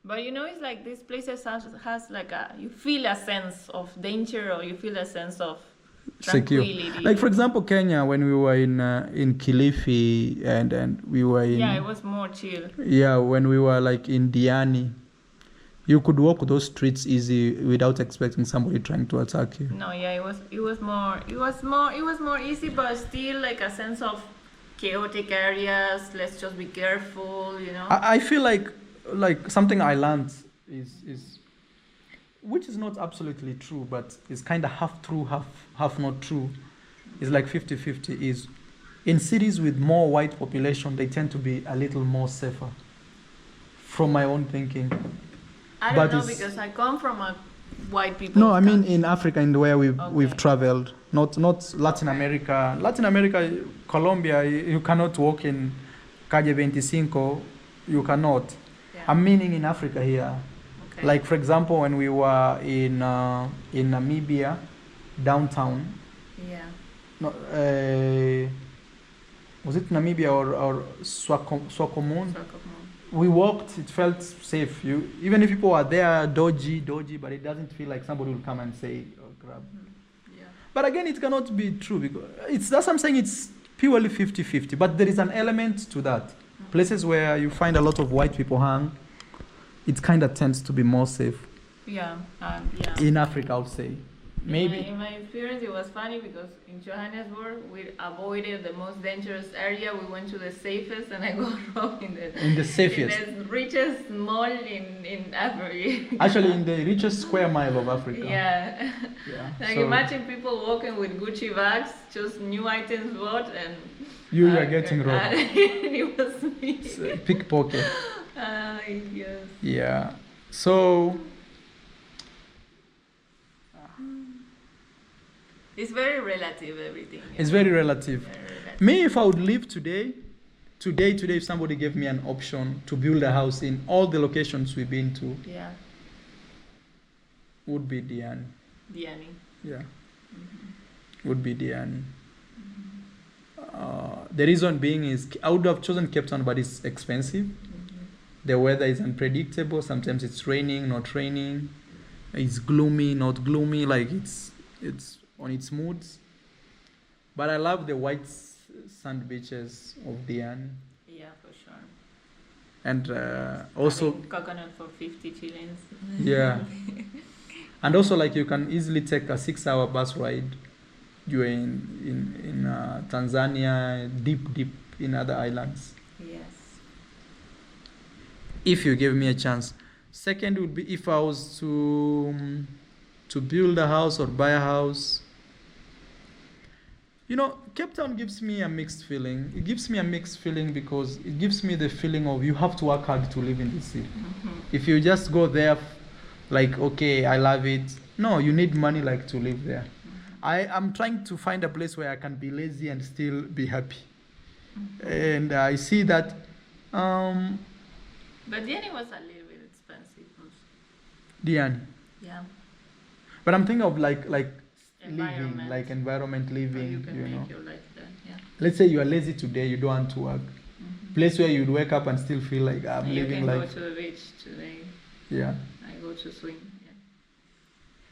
But it's like these places has like you feel a sense of danger, or you feel a sense of tranquility. Secure. Like for example, Kenya, when we were in Kilifi and we were in... Yeah, it was more chill. Yeah, when we were like in Diani, you could walk those streets easy without expecting somebody trying to attack you. No, yeah, it was more easy, but still like a sense of chaotic areas. Let's just be careful, I feel like something I learned is which is not absolutely true, but is kind of half true, half not true. It's like 50-50. Is in cities with more white population, they tend to be a little more safer. From my own thinking. I don't know, because I come from a white people. No, I mean in Africa, in where we've traveled, not Latin America. Latin America, Colombia, you cannot walk in Calle 25. You cannot. I'm meaning in Africa here. Okay. Like for example, when we were in Namibia, downtown. Yeah. No, was it Namibia or Swakopmund? We walked. It felt safe. Even if people are there, dodgy, but it doesn't feel like somebody will come and say, "Oh, grab." Yeah. But again, it cannot be true because that's what I'm saying. It's purely 50-50. But there is an element to that. Places where you find a lot of white people hang, it kind of tends to be more safe. Yeah. In Africa, I would say. Maybe. In my experience, it was funny because in Johannesburg, we avoided the most dangerous area. We went to the safest, and I got robbed in the safest. In the richest mall in Africa. Actually, in the richest square mile of Africa. Yeah. Like imagine people walking with Gucci bags, just new items bought, and you are getting robbed. It was me. Pickpocket. Yes. Yeah. So. It's very relative, everything. It's very relative. Me, if I would live today, if somebody gave me an option to build a house in all the locations we've been to, would be Diani. Yeah. Would be Diani. The reason being is I would have chosen Cape Town, but it's expensive. The weather is unpredictable. Sometimes it's raining, not raining. It's gloomy, not gloomy. Like it's on its moods. But I love the white sand beaches of Diani. Yeah, for sure. And also coconut for 50 shillings. yeah. And also, like, you can easily take a 6-hour bus ride. You're in Tanzania, deep in other islands. Yes. If you give me a chance. Second would be if I was to build a house or buy a house. You know, Cape Town gives me a mixed feeling. It gives me a mixed feeling because it gives me the feeling of you have to work hard to live in this city. If you just go there, like, okay, I love it. No, you need money, like, to live there. I'm trying to find a place where I can be lazy and still be happy. And I see that. But Diani was a little bit expensive. Diani. Yeah. But I'm thinking of like Environment. living, like environment living. You can you know. make your life there. Yeah. Let's say you are lazy today, you don't want to work. Place where you'd wake up and still feel like I'm You living can life. go to the beach today. Yeah. I go to swim. Yeah.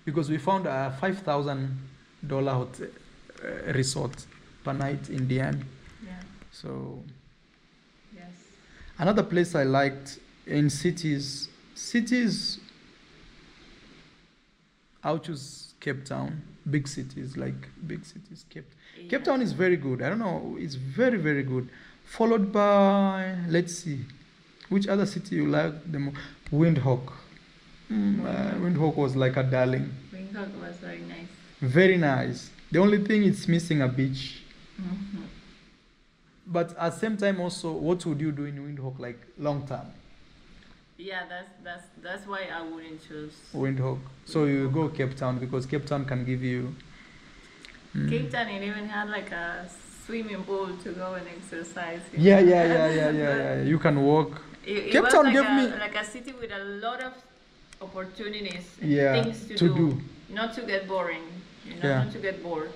Because we found a $5,000 hotel resort per night in Diani. Yeah. So Yes. another place I liked in cities, I'll choose Cape Town. Big cities. Cape Town is very good. I don't know, it's very, very good. Followed by, let's see, which other city you like the most? Windhoek. Windhoek was like a darling. Windhoek was very nice. Very nice. The only thing it's missing a beach. But at the same time also, what would you do in Windhoek, like long term? Yeah, that's why I wouldn't choose Windhoek. So you go Cape Town because Cape Town can give you. Cape Town. It even had like a swimming pool to go and exercise. Yeah. You can walk. It Cape was Town like gave me like a city with a lot of opportunities, and Yeah, things to do. not to get boring. Yeah. Not to get bored.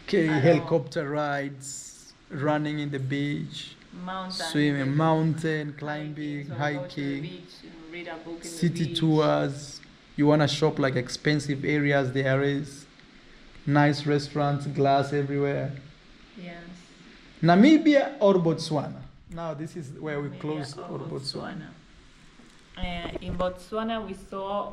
okay, I know. helicopter rides, running in the beach, Mountain, swimming, mountain climbing, so go to the hiking, beach, read a book in the city beach. tours. You wanna shop like expensive areas there is, nice restaurants, glass everywhere. Yes. Namibia or Botswana? Now this is where we Namibia close or or Botswana. In Botswana, we saw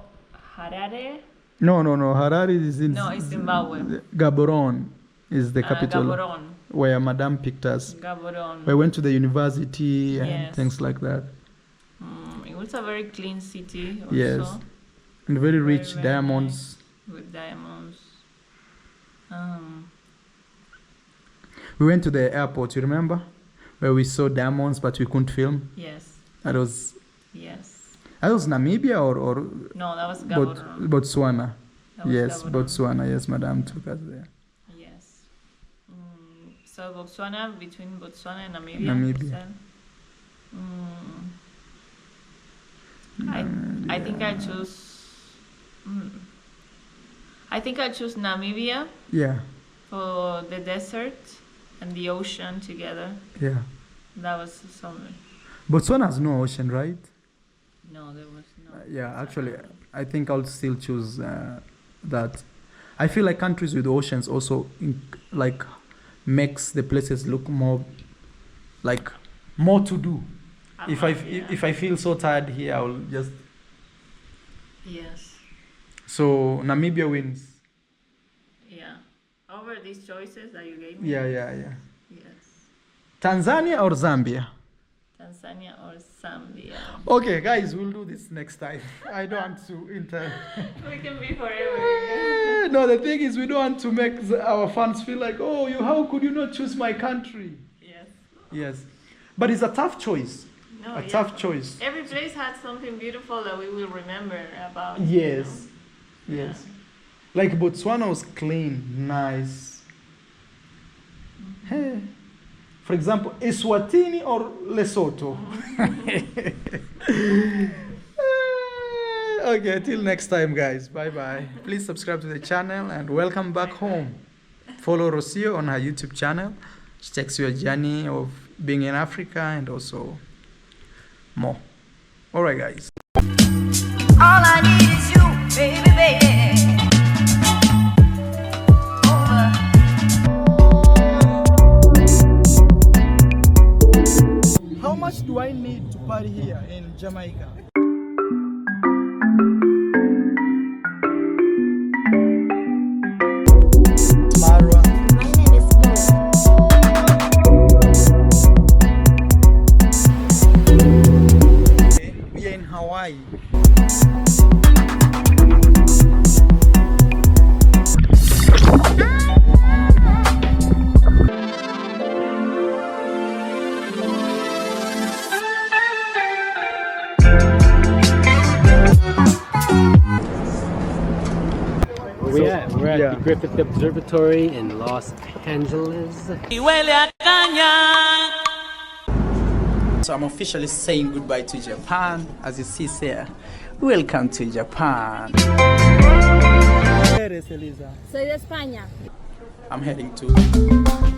Harare. No. Harare is in. No, it's Zimbabwe. Gaborone is the capital Gaborone. where Madame picked us. Gaborone. We went to the university and Yes. things like that. It was a very clean city. Also, Yes. And very rich very diamonds. nice, with diamonds. We went to the airport, you remember? Where we saw diamonds but we couldn't film. Yes. That was Namibia or No, that was Gaborone. Botswana. That was Yes, Gaborone. Botswana. Yes, Madame took us there. Yes. So Botswana, between Botswana and Namibia. Namibia. So, I think I choose. I think I choose Namibia Yeah, for the desert and the ocean together. yeah. That was something. Botswana has no ocean, right? No, there was no. Yeah, actually, I think I'll still choose that. I feel like countries with oceans also makes the places look more to do. If I feel so tired here, I will just. Yes. So Namibia wins. Yeah. Over these choices that you gave me. Yeah. Yes. Tanzania or Zambia? Tanzania or Zambia. Okay, guys, we'll do this next time. I don't want to We can be forever. No, the thing is, we don't want to make our fans feel like, how could you not choose my country? Yes. But it's a tough choice. No, Tough choice. Every place had something beautiful that we will remember about. Yes. Yes. Like Botswana was clean, nice. Hey. For example, Eswatini or Lesotho? Okay, till next time, guys. Bye-bye. Please subscribe to the channel and welcome back home. Follow Rocio on her YouTube channel. She takes you a journey of being in Africa and also more. All right, guys. All I need is you, baby, baby. Over. Jamaica. Marwa. My name is Mo. We are in Hawaii. We're at the Griffith Observatory in Los Angeles. So I'm officially saying goodbye to Japan. As you see here, welcome to Japan. Soy de España. I'm heading to